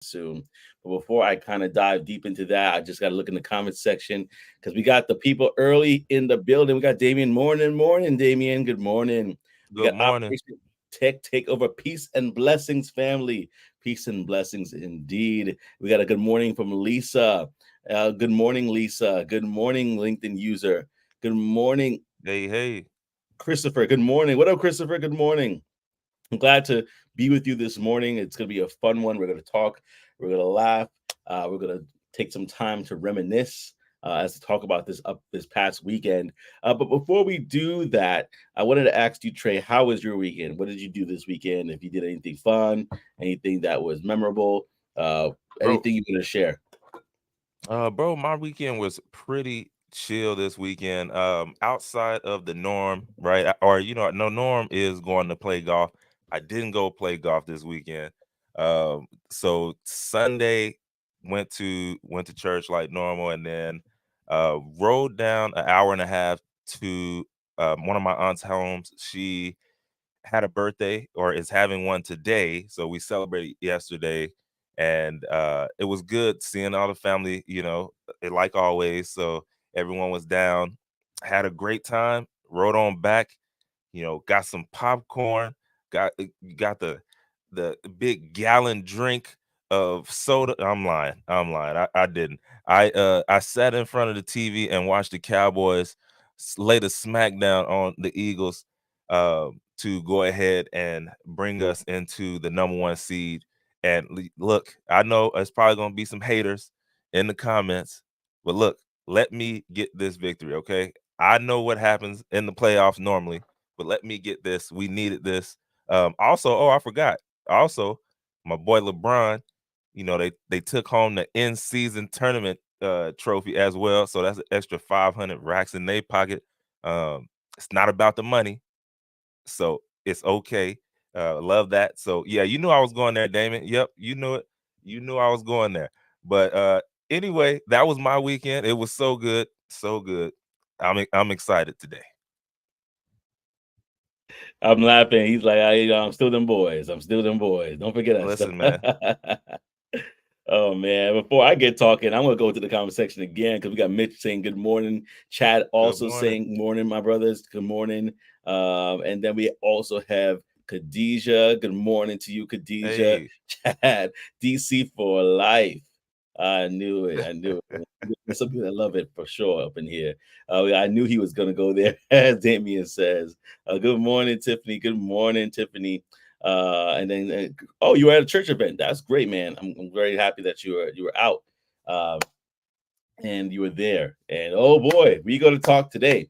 soon. But before I kind of dive deep into that, I just got to look in the comments section because we got the people early in the building. We got Damien. Morning, Damien. Good morning. We Good got morning. Operation Tech Takeover. Peace and blessings, family. Peace and blessings indeed. We got a good morning from Lisa. Good morning, Lisa. Good morning, LinkedIn user. Good morning, Hey, hey. Christopher. Good morning. What up, Christopher? Good morning. I'm glad to be with you this morning. It's going to be a fun one. We're going to talk, we're going to laugh, we're going to take some time to reminisce as to talk about this past weekend. But before we do that, I wanted to ask you, Trey, how was your weekend? What did you do this weekend? If you did anything fun, anything that was memorable, uh, Bro, anything you want to share? bro, my weekend was pretty chill this weekend. Outside of the norm, right? Or no norm is going to play golf. I didn't go play golf this weekend. So Sunday went to church like normal, and then rode down an hour and a half to one of my aunt's homes. She had a birthday or is having one today, so we celebrated yesterday, and it was good seeing all the family, like always. So everyone was down, had a great time, rode on back, got some popcorn, got the big gallon drink of soda. I'm lying. I didn't. I sat in front of the TV and watched the Cowboys lay the smackdown on the Eagles to go ahead and bring us into the number one seed. And look, I know it's probably gonna be some haters in the comments, but look, let me get this victory, okay? I know what happens in the playoffs normally, but let me get this. We needed this. Also, oh, I forgot. Also, my boy LeBron, they took home the in season tournament trophy as well. So that's an extra 500 racks in their pocket. It's not about the money, so it's okay. Love that. So yeah, you knew I was going there, Damon. Yep, you knew it. You knew I was going there. But anyway, that was my weekend. It was so good, so good. I'm excited today. I'm laughing. He's like, I'm still them boys. I'm still them boys. Don't forget us. Listen, man. Oh man! Before I get talking, I'm gonna go to the comment section again because we got Mitch saying good morning, Chad Good also morning. saying morning, my brothers. Good morning. And then we also have Khadijah. Good morning to you, Khadijah. Hey. Chad, DC for life. I knew it. I knew it. There's some people that love it for sure up in here. I knew he was gonna go there, as Damien says. Good morning, Tiffany. Good morning, Tiffany. And then oh, you were at a church event. That's great, man. I'm very happy that you were out uh, and you were there. And oh boy, we going to talk today.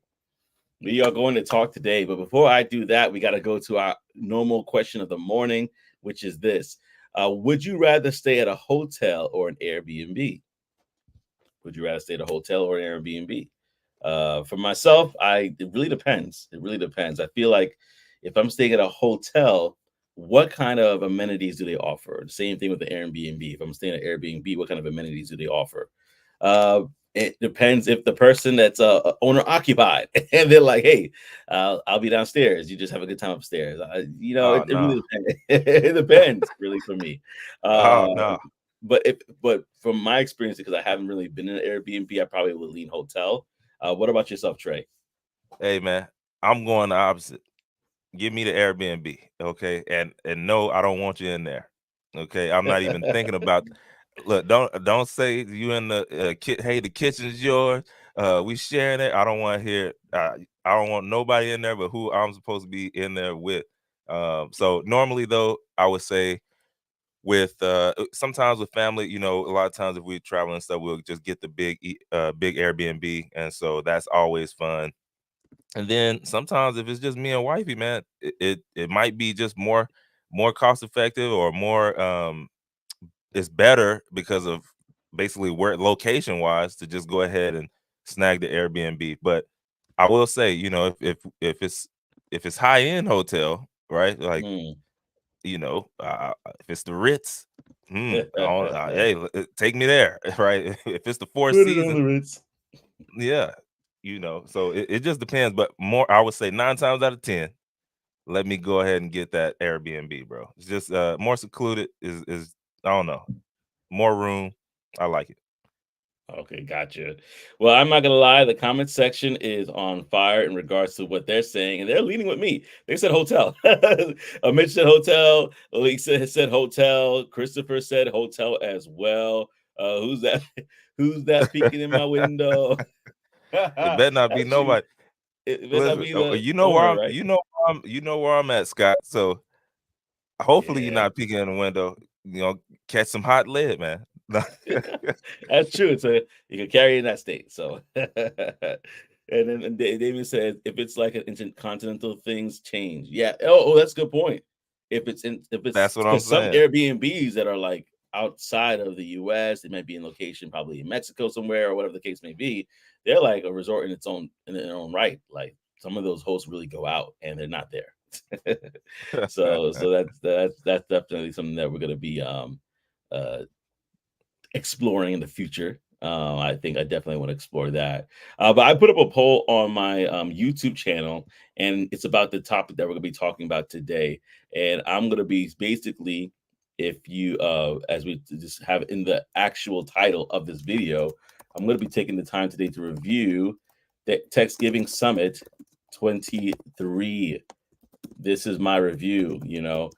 We are going to talk today. But before I do that, we got to go to our normal question of the morning, which is this: would you rather stay at a hotel or an Airbnb? Would you rather stay at a hotel or an Airbnb? For myself, it really depends. It really depends. I feel like if I'm staying at a hotel, what kind of amenities do they offer? The same thing with the Airbnb. If I'm staying at Airbnb, what kind of amenities do they offer? It depends if the person that's owner occupied and they're like, "Hey, I'll be downstairs. You just have a good time upstairs." Oh It no. really depends. It depends really for me. Uh, Oh no. but from my experience, because I haven't really been in an Airbnb, I probably would lean hotel. What about yourself, Trey? Hey man, I'm going the opposite. Give me the Airbnb, okay? And no, I don't want you in there. Okay? I'm not even thinking about. Look, don't say you in the hey, the kitchen's yours. We sharing it. I don't want to hear. I don't want nobody in there, but who I'm supposed to be in there with. So normally though, I would say with sometimes with family, a lot of times if we're traveling and stuff, we'll just get the big Airbnb, and so that's always fun. And then sometimes if it's just me and wifey, man, it might be just more cost effective or more it's better because of basically where location wise to just go ahead and snag the Airbnb. But I will say, if it's high end hotel, right? Like, Hmm. if it's the Ritz, hey, take me there, right? If it's the Four Put it on Seasons, the Ritz. yeah, so it just depends. But more, I would say 9 times out of 10, let me go ahead and get that Airbnb, bro. It's just more secluded is I don't know. more room. I like it. Okay, gotcha. Well, I'm not gonna lie, the comment section is on fire in regards to what they're saying, and they're leading with me. They said hotel. Mitch said hotel. Lisa has said hotel. Christopher said hotel as well. Who's that? Who's that peeking in my window? It better not be That's you. nobody. It better not Listen, be the you know where owner, I'm. right? You know where I'm at, Scott. So hopefully you're Yeah. not peeking in the window. Catch some hot lead, man. That's true. So you can carry in that state. So, and then David says, if it's like an intercontinental, things change. Yeah. Oh, that's a good point. If it's That's what I'm because some saying. Airbnbs that are like outside of the U.S., they might be in location probably in Mexico somewhere or whatever the case may be. They're like a resort in their own right. Like some of those hosts really go out and they're not there. So that's definitely something that we're gonna be uh exploring in the future. I think I definitely want to explore that. But I put up a poll on my YouTube channel, and it's about the topic that we're going to be talking about today. And I'm going to be basically, if you, as we just have in the actual title of this video, I'm going to be taking the time today to review the Techsgiving Summit 23. This is my review,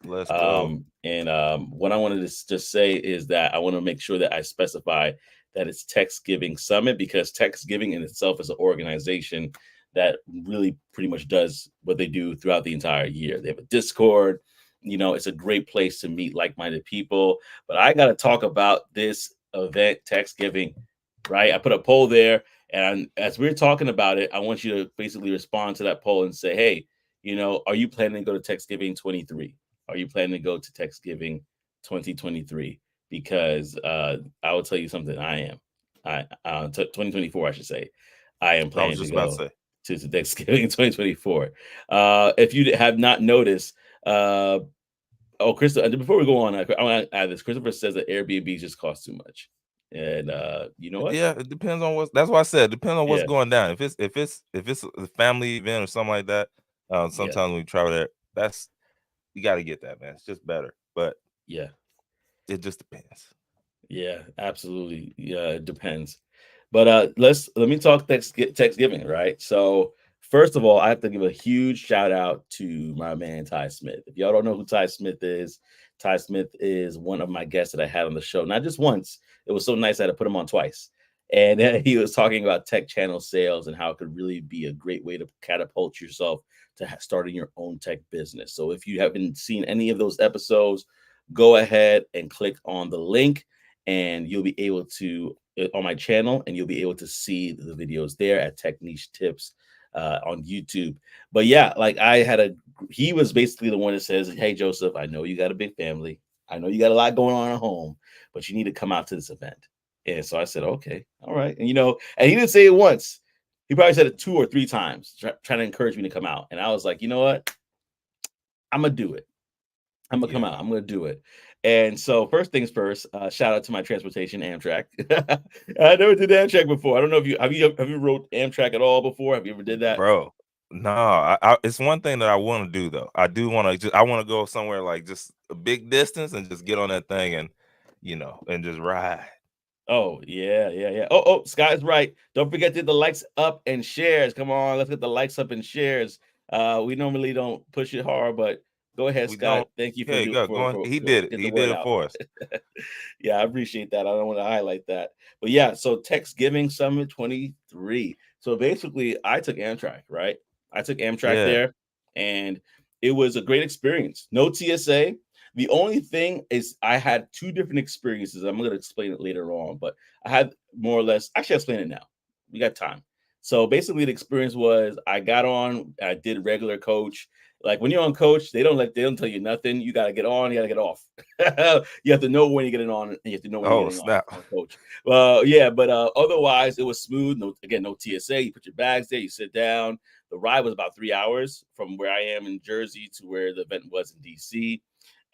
Let's go. and what I wanted to just say is that I want to make sure that I specify that it's Techsgiving Summit, because Techsgiving in itself is an organization that really pretty much does what they do throughout the entire year. They have a Discord. It's a great place to meet like-minded people. But I got to talk about this event, Techsgiving, right? I put a poll there, and as we're talking about it, I want you to basically respond to that poll and say, hey, are you planning to go to Techsgiving 23? Are you planning to go to Techsgiving 2023? Because I will tell you something. I am. 2024, I should say. I am I was planning to just about to go say. to Thanksgiving 2024. If you have not noticed, Christopher, before we go on, I want to add this. Christopher says that Airbnb just cost too much, and you know what? Yeah, it depends on what. That's why I said depends on what's Yeah, going down. If it's a family event or something like that, yeah, sometimes when we travel there, that's you got to get that, man. It's just better, but yeah. it just depends. Yeah, absolutely. Yeah, it depends. But let me talk Thanksgiving, right? So first of all, I have to give a huge shout out to my man Ty Smith. If y'all don't know who Ty Smith is one of my guests that I had on the show. Not just once. It was so nice I had to put him on twice. And he was talking about tech channel sales and how it could really be a great way to catapult yourself to starting your own tech business. So if you haven't seen any of those episodes, go ahead and click on the link, and you'll be able to on my channel, and you'll be able to see the videos there at Tech Niche Tips on YouTube. But yeah, like he was basically the one that says, hey Joseph, I know you got a big family, I know you got a lot going on at home, but you need to come out to this event. And so I said, okay, all right. And he didn't say it once, he probably said it 2 or 3 times, trying to encourage me to come out. And I was like, you know what, I'm gonna do it. I'm gonna come Yeah, out. I'm gonna do it. And so, first things first, shout out to my transportation, Amtrak. I never did Amtrak before. I don't know if you rode Amtrak at all before. Have you ever did that? bro. No, it's one thing that I want to do though. I want to go somewhere like just a big distance and just get on that thing and and just ride. Oh yeah, yeah, yeah. Oh, Scott's right. Don't forget to hit the likes up and shares. Come on, let's get the likes up and shares. We normally don't push it hard, but go ahead, We Scott. don't. Thank you for Okay, go go on. He for did it. get the He did word it out. for us, Yeah, I appreciate that. I don't want to highlight that. But yeah, so Techsgiving Summit 23. So basically, I took Amtrak, right? I took Amtrak yeah. there, and it was a great experience. No TSA. The only thing is I had 2 different experiences. I'm going to explain it later on, but I had more or less, actually, I'll explain it now. We got time. So basically, the experience was I got on, I did regular coach. Like when you're on coach, they don't tell you nothing. You got to get on, you got to get off. You have to know when you're getting on, and you have to know when you're Oh getting off snap. on coach. Yeah, but otherwise it was smooth. No TSA. You put your bags there, you sit down. The ride was about 3 hours from where I am in Jersey to where the event was in DC.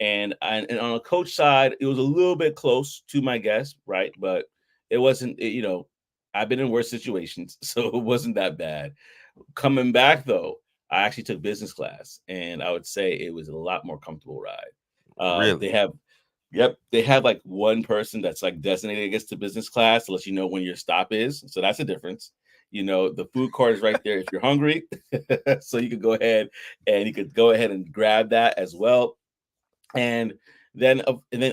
And on a coach side, it was a little bit close to my guess, right? But it wasn't. I've been in worse situations, so it wasn't that bad. Coming back though, I actually took business class, and I would say it was a lot more comfortable ride. They Really? have Yep, they have like one person that's like designated, I guess, to business class to let you know when your stop is. So that's a difference. The food cart is right there if you're hungry, so you could go ahead and grab that as well. And then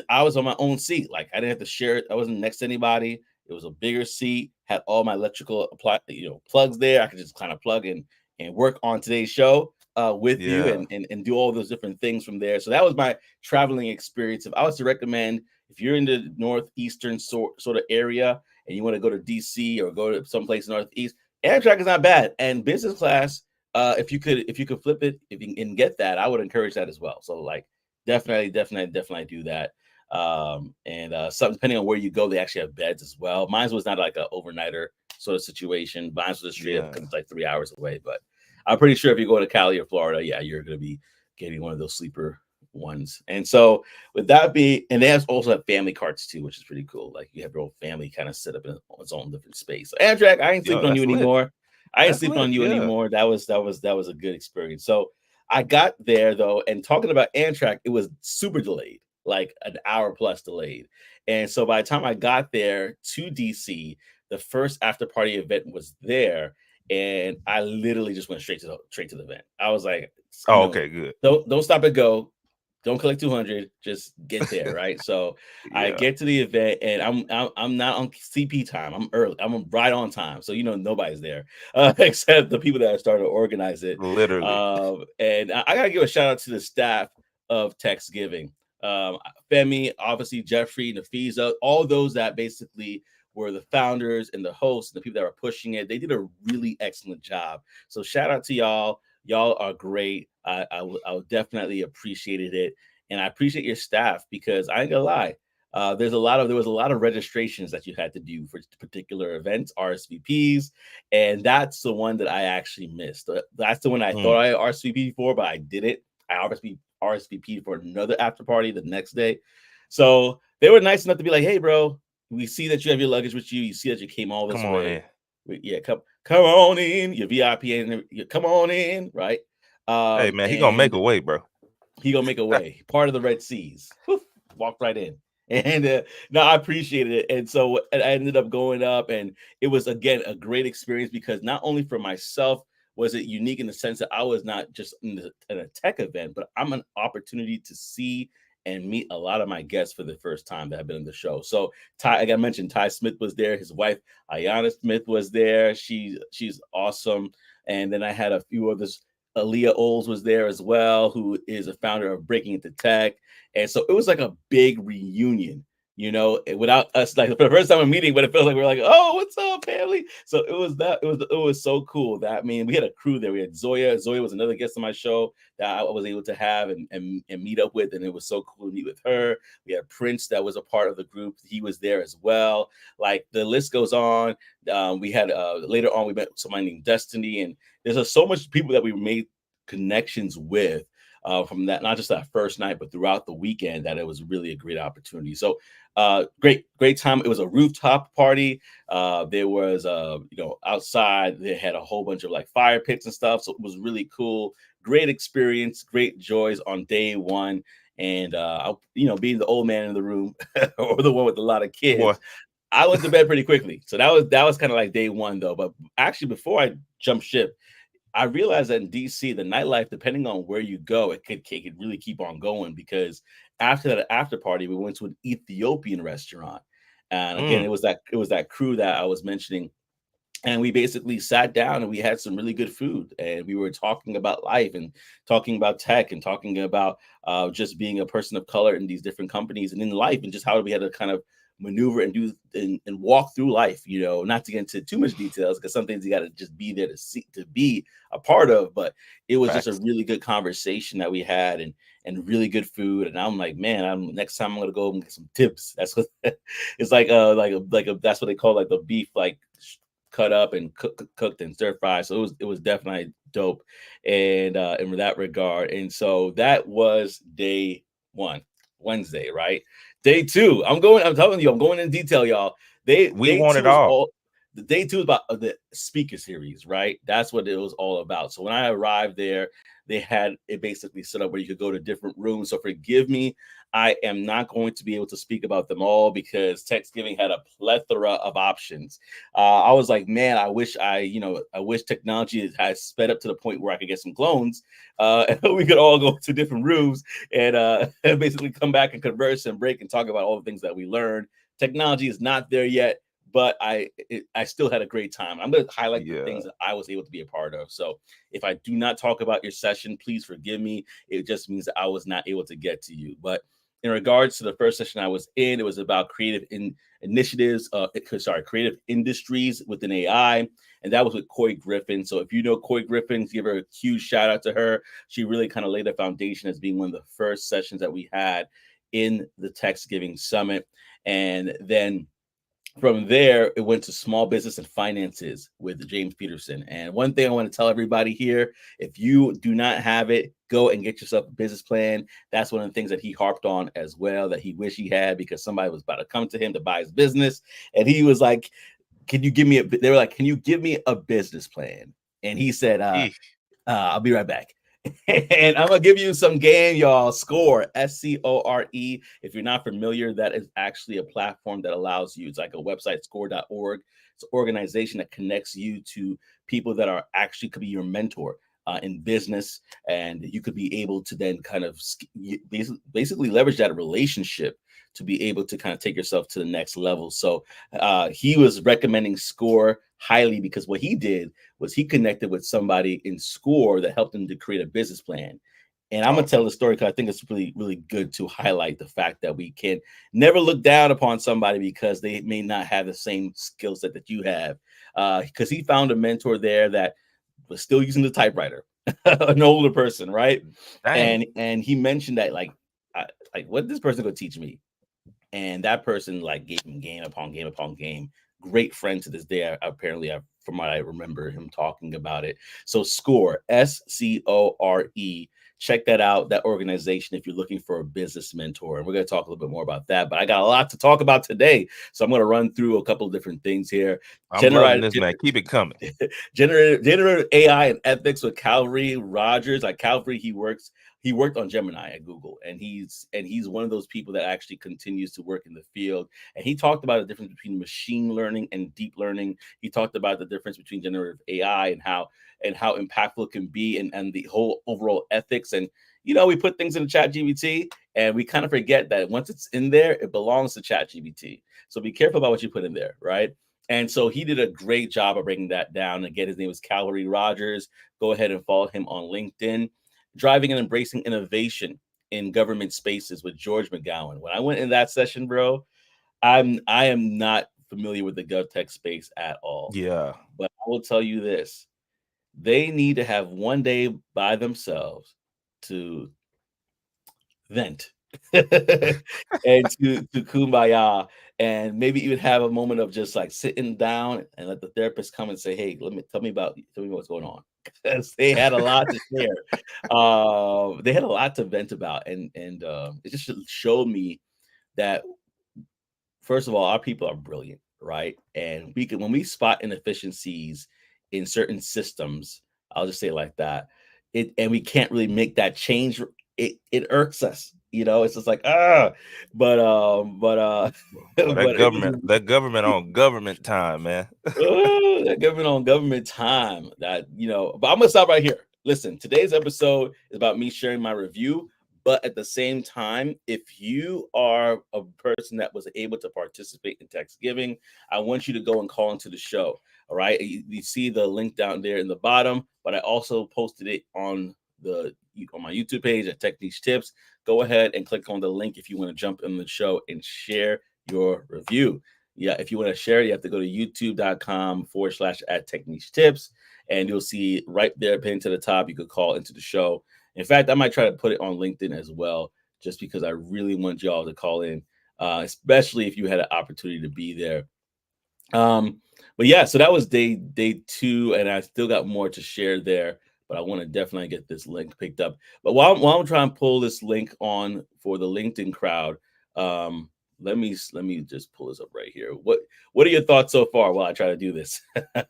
I was on my own seat. Like I didn't have to share it. I wasn't next to anybody. It was a bigger seat. Had all my electrical plugs there. I could just kind of plug in and work on today's show with you Yeah. and do all those different things from there. So that was my traveling experience. If I was to recommend, if you're in the northeastern sort of area and you want to go to DC or go to someplace northeast, Amtrak is not bad. And business class, if you could flip it, if you can get that, I would encourage that as well. So like definitely do that. And some depending on where you go, they actually have beds as well. Mine was not like an overnighter sort of situation. Mine was just straight up because Yeah. it's like 3 hours away. But I'm pretty sure if you go to Cali or Florida, yeah, you're going to be getting one of those sleeper ones. And so with that be, and they also have family carts too, which is pretty cool. Like you have your whole family kind of set up in its own different space. So Amtrak, I ain't Yo, sleeping on you that's lit. anymore. I ain't That's sleeping lit. on you Yeah. anymore. That was a good experience. So I got there though, and talking about Amtrak, it was super delayed, like an hour plus delayed. And so by the time I got there to DC, the first after party event was there, and I literally just went straight to the event. I was like, Oh, okay, good. don't stop and go. Don't collect 200, just get there, right? So I Yeah. get to the event and I'm not on CP time. I'm early. I'm right on time. So nobody's there except the people that are starting to organize it. Literally. And I gotta give a shout out to the staff of Techsgiving. Um, Femi, obviously Jeffrey, Nafiza, all those that basically were the founders and the hosts and the people that were pushing it. They did a really excellent job. So shout out to y'all. Y'all are great. I definitely appreciated it, and I appreciate your staff because I ain't gonna lie. There was a lot of registrations that you had to do for particular events, RSVPs, and that's the one that I actually missed. That's the one I thought Mm. I RSVP for, but I didn't. I RSVP for another after party the next day. So they were nice enough to be like, "Hey, bro, we see that you have your luggage with you. You see that you came all this Come on way. in. Yeah, come on in. Your VIP and come on in, right? Hey man, he gonna make And a way, bro. he gonna make a way. Part of the Red Seas. Whew, walked right in. And no, I appreciated it. And so I ended up going up, and it was again a great experience because not only for myself was it unique in the sense that I was not just in a tech event, but I'm an opportunity to see and meet a lot of my guests for the first time that have been in the show. So Ty, like I mentioned, Ty Smith was there. His wife Ayana Smith was there. She's awesome. And then I had a few others. Aaliyah Oles was there as well, who is a founder of Breaking Into Tech. And so it was like a big reunion, without us, like for the first time in meeting, but it felt like we are like, oh, what's up, family? So it was so cool that, I mean, we had a crew there. We had Zoya. Zoya was another guest on my show that I was able to have and meet up with. And it was so cool to meet with her. We had Prince that was a part of the group. He was there as well. Like the list goes on. We had later on, we met somebody named Destiny, and there's so much people that we made connections with from that, not just that first night, but throughout the weekend, that it was really a great opportunity. So great time. It was a rooftop party. There was outside they had a whole bunch of like fire pits and stuff. So it was really cool. Great experience, great joys on day one. And being the old man in the room or the one with a lot of Boy. kids, I went to bed pretty quickly. So that was kind of like day one though. But actually, before I jumped ship, I realized that in DC, the nightlife, depending on where you go, it could really keep on going because after that after party, we went to an Ethiopian restaurant, and again, Mm. it was that crew that I was mentioning, and we basically sat down and we had some really good food, and we were talking about life and talking about tech and talking about just being a person of color in these different companies and in life, and just how we had to kind of maneuver and do and walk through life, not to get into too much details because some things you got to just be there to see, to be a part of. But it was just a Facts. really good conversation that we had, and really good food. And I'm like, man, next time I'm gonna go and get some tips. That's what it's like that's what they call like the beef, like cut up and cooked and stir fried. So it was definitely dope, and in that regard. And so that was day one, Wednesday, right? Day two, I'm telling you, I'm going in detail, y'all. We Day want two it was all. all. the day 2 is about the speaker series, right? That's what it was all about. So when I arrived there, they had it basically set up where you could go to different rooms. So forgive me, I am not going to be able to speak about them all because Techsgiving had a plethora of options. I was like, man, I wish I wish technology has sped up to the point where I could get some clones. And we could all go to different rooms and and basically come back and converse and break and talk about all the things that we learned. Technology is not there yet, but I still had a great time. I'm going to highlight the things that I was able to be a part of. So if I do not talk about your session, please forgive me. It just means that I was not able to get to you. But in regards to the first session I was in, it was about initiatives, creative industries within AI. And that was with Coy Griffin. So if you know Coy Griffin, give her a huge shout out to her. She really kind of laid the foundation as being one of the first sessions that we had in the Techsgiving Summit. And then from there, it went to small business and finances with James Peterson. And one thing I want to tell everybody here, if you do not have it, go and get yourself a business plan. That's one of the things that he harped on as well, that he wished he had, because somebody was about to come to him to buy his business. And he was like, they were like, can you give me a business plan? And he said, I'll be right back. And I'm gonna give you some game, y'all. Score, SCORE. If you're not familiar, that is actually a platform that allows you. It's like a website, score.org. It's an organization that connects you to people that are actually could be your mentor in business, and you could be able to then kind of basically leverage that relationship to be able to kind of take yourself to the next level. So he was recommending Score highly because what he did was he connected with somebody in Score that helped him to create a business plan. And I'm gonna tell the story because I think it's really, really good to highlight the fact that we can never look down upon somebody because they may not have the same skill set that you have. Because he found a mentor there that was still using the typewriter, an older person, right? Dang. And he mentioned that like what this person gonna teach me? And that person like gave him game upon game upon game. Great friend to this day. Apparently, from what I remember him talking about it. So Score, SCORE. Check that out, that organization, if you're looking for a business mentor. And we're going to talk a little bit more about that. But I got a lot to talk about today. So I'm going to run through a couple of different things here. I'm loving this, man. Keep it coming. Generative AI and ethics with Calvary Rogers. Like Calvary, he worked on Gemini at Google, and he's one of those people that actually continues to work in the field. And he talked about the difference between machine learning and deep learning. He talked about the difference between generative AI and how impactful it can be, and the whole overall ethics. And we put things in the chat GBT and we kind of forget that once it's in there, it belongs to chat GBT. So be careful about what you put in there, right? And so he did a great job of breaking that down. Again, his name was Calvary Rogers. Go ahead and follow him on LinkedIn. Driving and Embracing Innovation in Government Spaces with George McGowan. When I went in that session, bro, I am not familiar with the GovTech space at all. Yeah. But I will tell you this. They need to have one day by themselves to vent and to kumbaya, and maybe even have a moment of just like sitting down and let the therapist come and say, hey, tell me what's going on, because they had a lot to share. They had a lot to vent about, and it just showed me that, first of all, our people are brilliant, right? And when we spot inefficiencies in certain systems, I'll just say it like that, and we can't really make that change. It irks us, It's just like but Well, that government on government time, man. that government on government time. But I'm gonna stop right here. Listen, today's episode is about me sharing my review. But at the same time, if you are a person that was able to participate in Techsgiving, I want you to go and call into the show. All right. You see the link down there in the bottom, but I also posted it on my YouTube page at Tech Niche Tips. Go ahead and click on the link if you want to jump in the show and share your review. Yeah, if you want to share, you have to go to youtube.com/@TechNicheTips, and you'll see right there pinned to the top. You could call into the show. In fact, I might try to put it on LinkedIn as well, just because I really want y'all to call in, especially if you had an opportunity to be there. But yeah, so that was day 2, and I still got more to share there, but I want to definitely get this link picked up. But while I'm trying to pull this link on for the LinkedIn crowd, let me just pull this up right here. What are your thoughts so far while I try to do this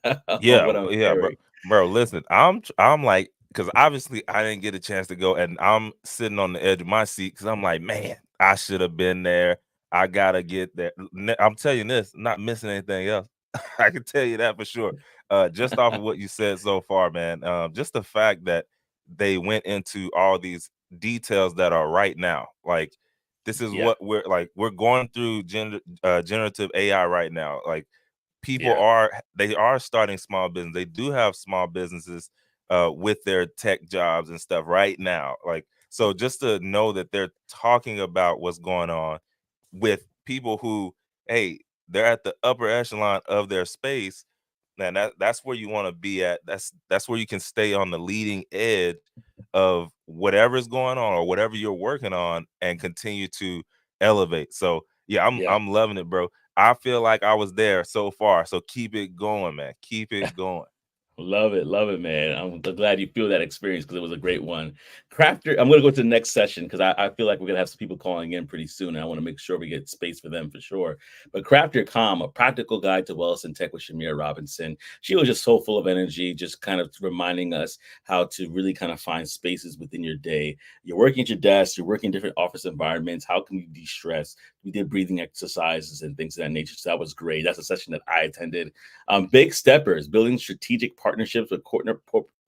on Yeah, what I'm yeah, bro. sharing? Bro, listen, I'm like, because obviously I didn't get a chance to go, and I'm sitting on the edge of my seat because I'm like, man, I should have been there. I gotta get there. I'm telling you this, not missing anything else. I can tell you that for sure. Just off of what you said so far, man. Just the fact that they went into all these details that are right now, like this is Yeah, what we're going through generative AI right now, like people yeah, are starting small business. They do have small businesses with their tech jobs and stuff right now. Like, so just to know that they're talking about what's going on with people who, hey, they're at the upper echelon of their space, man, that's where you want to be at. That's where you can stay on the leading edge of whatever's going on or whatever you're working on and continue to elevate. So yeah, yeah. I'm loving it, bro. I feel like I was there so far. So keep it going, man. Keep it going. Love it, man. I'm glad you feel that experience because it was a great one. Crafter, I'm going to go to the next session because I feel like we're going to have some people calling in pretty soon. And I want to make sure we get space for them for sure. But Crafter Calm, a practical guide to wellness and tech with Shamira Robinson. She was just so full of energy, just kind of reminding us how to really kind of find spaces within your day. You're working at your desk, you're working in different office environments. How can you de stress? We did breathing exercises and things of that nature. So that was great. That's a session that I attended. Big steppers, building strategic partnerships with corporate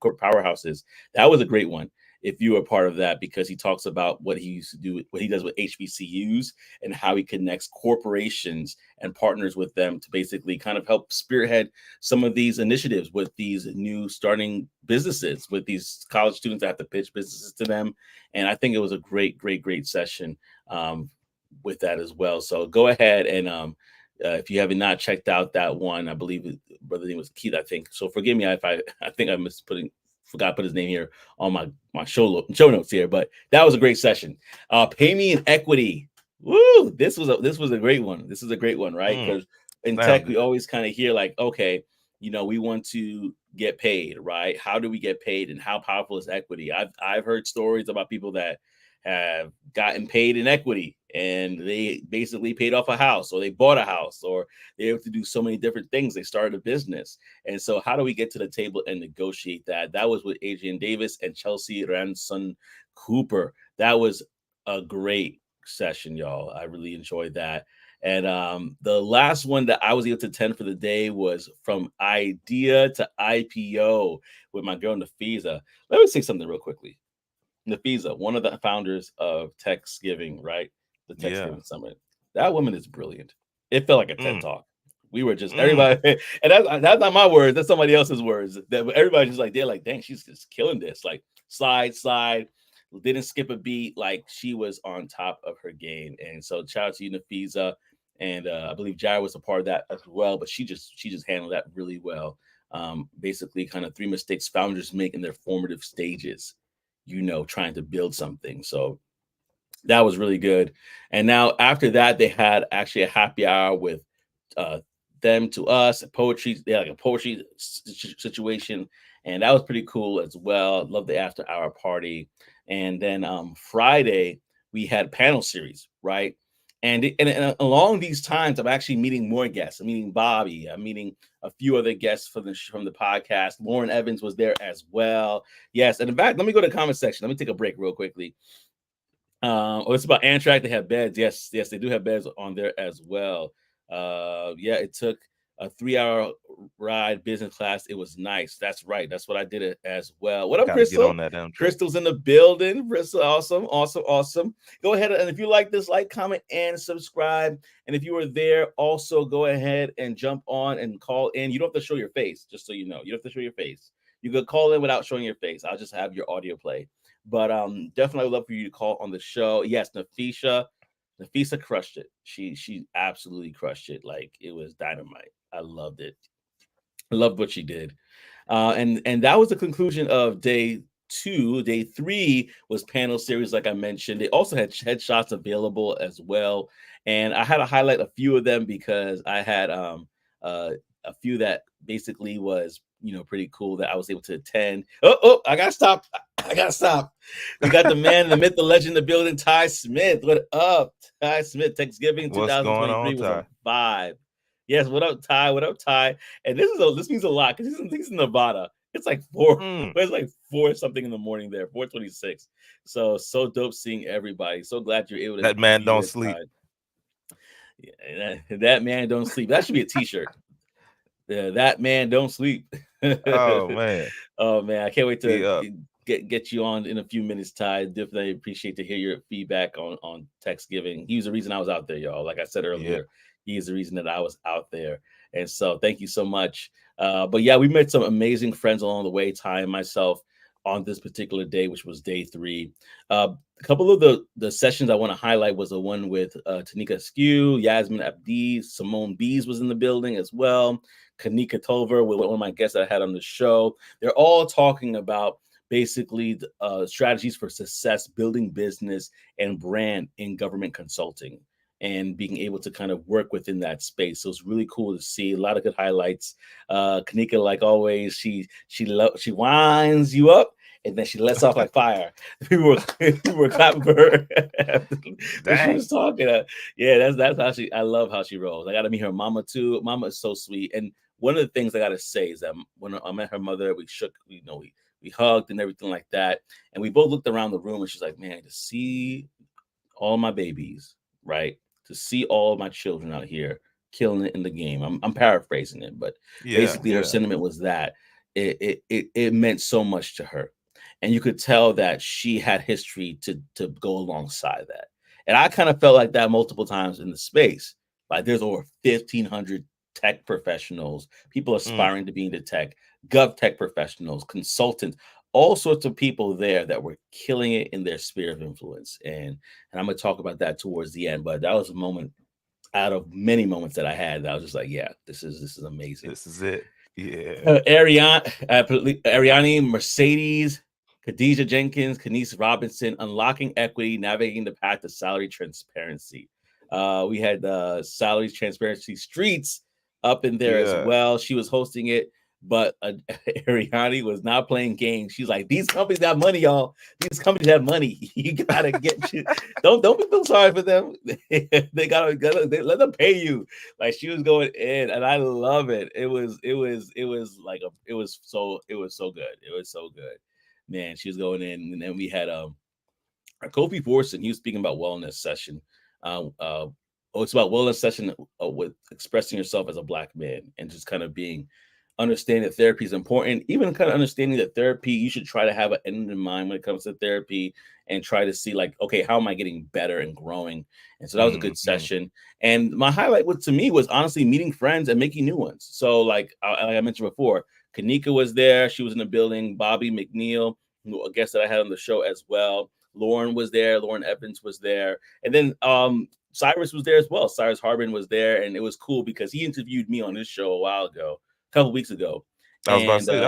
powerhouses. That was a great one. If you were part of that, because he talks about what he used to do, what he does with HBCUs, and how he connects corporations and partners with them to basically kind of help spearhead some of these initiatives with these new starting businesses, with these college students that have to pitch businesses to them. And I think it was a great session with that as well. So go ahead and if you have not checked out that one, I believe his brother name was Keith. I think so. Forgive me if I think I forgot to put his name here on my show notes here. But that was a great session. Pay me in equity. Woo! This was a great one. This is a great one, right? Mm, Because in sound tech, we good. always kind of hear like, okay, we want to get paid, right? How do we get paid, and how powerful is equity? I've heard stories about people that have gotten paid in equity and they basically paid off a house, or they bought a house, or they have to do so many different things. They started a business. And so how do we get to the table and negotiate that? That was with Adrian Davis and Chelsea Ranson Cooper. That was a great session, y'all. I really enjoyed that. And the last one that I was able to attend for the day was from idea to IPO with my girl Nafisa. Let me say something real quickly. Nafisa, one of the founders of Techsgiving, right? The Yeah. Techsgiving Summit. That woman is brilliant. It felt like a TED Mm, talk. We were just mm. everybody, and that's not my words. That's somebody else's words. That everybody's just like they're like, dang, she's just killing this. Like slide, didn't skip a beat. Like she was on top of her game. And so shout out to you, Nafisa, and I believe Jared was a part of that as well. But she just handled that really well. Basically, kind of three mistakes founders make in their formative stages, trying to build something. So that was really good. And now after that, they had actually a happy hour with uh, them to us, poetry. They had like a poetry situation, and that was pretty cool as well. Love the after hour party. And then Friday we had panel series, right? And along these times, I'm actually meeting more guests. I'm meeting Bobby. I'm meeting a few other guests from the podcast. Lauren Evans was there as well. Yes, and in fact, let me go to the comment section. Let me take a break real quickly. It's about Amtrak. They have beds. Yes, they do have beds on there as well. Yeah, it took a 3-hour ride business class. It was nice. That's right. That's what I did it as well. What up, Gotta get Crystal? on that Amtrak. Crystal's in the building. Crystal, awesome. Go ahead and if you like this, like, comment, and subscribe. And if you were there, also go ahead and jump on and call in. You don't have to show your face, just so you know. You don't have to show your face. You could call in without showing your face. I'll just have your audio play. But definitely love for you to call on the show. Yes, Nafisa crushed it. She absolutely crushed it. Like it was dynamite. I loved it. I loved what she did. And that was the conclusion of day 2. Day 3 was panel series, like I mentioned. They also had headshots available as well. And I had to highlight a few of them because I had a few that basically was pretty cool that I was able to attend. Oh, I gotta stop. I gotta stop. We got the man, the myth, the legend, the building, Ty Smith. What up, Ty Smith? Techsgiving What's going on, 2023 was a Ty? vibe. Yes, what up, Ty? What up, Ty? And this means a lot because he's in Nevada. It's like it's like 4 something in the morning there, 4:26. So dope seeing everybody. So glad you're able to That man be don't there, sleep. Ty. Yeah, that man don't sleep. That should be a t-shirt. That man don't sleep. Oh man. Oh man, I can't wait to Yeah. get you on in a few minutes, Ty. Definitely appreciate to hear your feedback on Techsgiving. He was the reason I was out there, y'all. Like I said Yeah. earlier, he is the reason that I was out there. And so thank you so much. But yeah, we met some amazing friends along the way, Ty and myself, on this particular day, which was day 3. A couple of the sessions I want to highlight was the one with Tanika Askew, Yasmin Abdi, Simone Bees was in the building as well. Kanika Tolver, with one of my guests that I had on the show. They're all talking about basically strategies for success, building business and brand in government consulting, and being able to kind of work within that space. So it's really cool to see a lot of good highlights. Kanika, like always, she winds you up and then she lets off like fire. People were clapping for her when she was talking. Yeah, that's how I love how she rolls. I got to meet her mama too. Mama is so sweet. And one of the things I got to say is that when I met her mother, we shook, we hugged and everything like that. And we both looked around the room and she's like, man, to see all my babies, right? To see all my children out here killing it in the game. I'm paraphrasing it, but basically her sentiment was that it meant so much to her. And you could tell that she had history to go alongside that. And I kind of felt like that multiple times in the space. Like there's over 1,500 tech professionals, people aspiring to be into tech, GovTech professionals, consultants, all sorts of people there that were killing it in their sphere of influence. And I'm going to talk about that towards the end, but that was a moment out of many moments that I had that I was just like, yeah, this is amazing. This is it. Yeah. Ariane, Mercedes, Khadijah Jenkins, Kenise Robinson, Unlocking Equity, Navigating the Path to Salary Transparency. We had Salary Transparency Streets up in there as well. She was hosting it, but Ariane was not playing games. She's like, these companies got money, y'all. These companies have money. You gotta get you. Don't feel sorry for them. they gotta let them pay you. Like she was going in, and I love it. It was so good. It was so good, man. She was going in, and then we had Kofi Forson. He was speaking about wellness session. It's about wellness session with expressing yourself as a Black man and just kind of understanding that therapy is important, even kind of understanding that therapy, you should try to have an end in mind when it comes to therapy and try to see like, okay, how am I getting better and growing? And so that was a good session. And my highlight to me was honestly meeting friends and making new ones. So like I mentioned before, Kanika was there. She was in the building. Bobby McNeil, a guest that I had on the show as well. Lauren was there. Lauren Evans was there. And then Cyrus was there as well. Cyrus Harbin was there. And it was cool because he interviewed me on his show a while ago. Couple weeks ago. I was about to say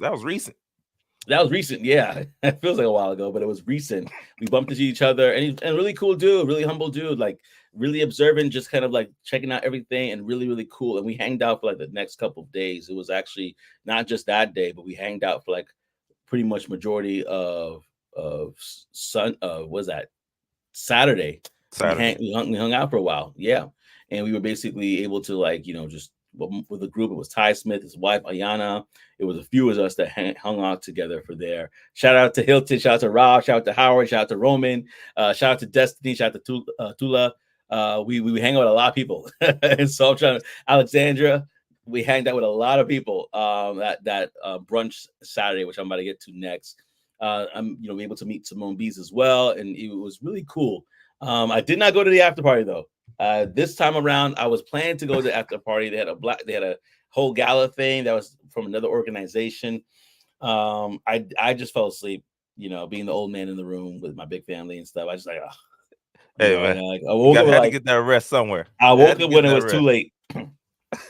that was recent. That was recent, yeah. It feels like a while ago, but it was recent. We bumped into each other, and really cool dude, really humble dude, like really observant, just kind of like checking out everything, and really, really cool. And we hanged out for like the next couple of days. It was actually not just that day, but we hanged out for like pretty much majority of Saturday. We hung out for a while, yeah. And we were basically able to like just with the group. It was Ty Smith, his wife Ayana. It was a few of us that hung out together for there. Shout out to Hilton, shout out to Rob, shout out to Howard, shout out to Roman, shout out to Destiny, shout out to Tula. We hang out with a lot of people, and so I'm trying to Alexandra. We hanged out with a lot of people that brunch Saturday, which I'm about to get to next. I'm able to meet Simone Bees as well, and it was really cool. I did not go to the after party though. This time around, I was planning to go to the after party. They had a whole gala thing that was from another organization. I just fell asleep, being the old man in the room with my big family and stuff. I just like, man, I woke up to get that rest somewhere. I woke up when it was too late.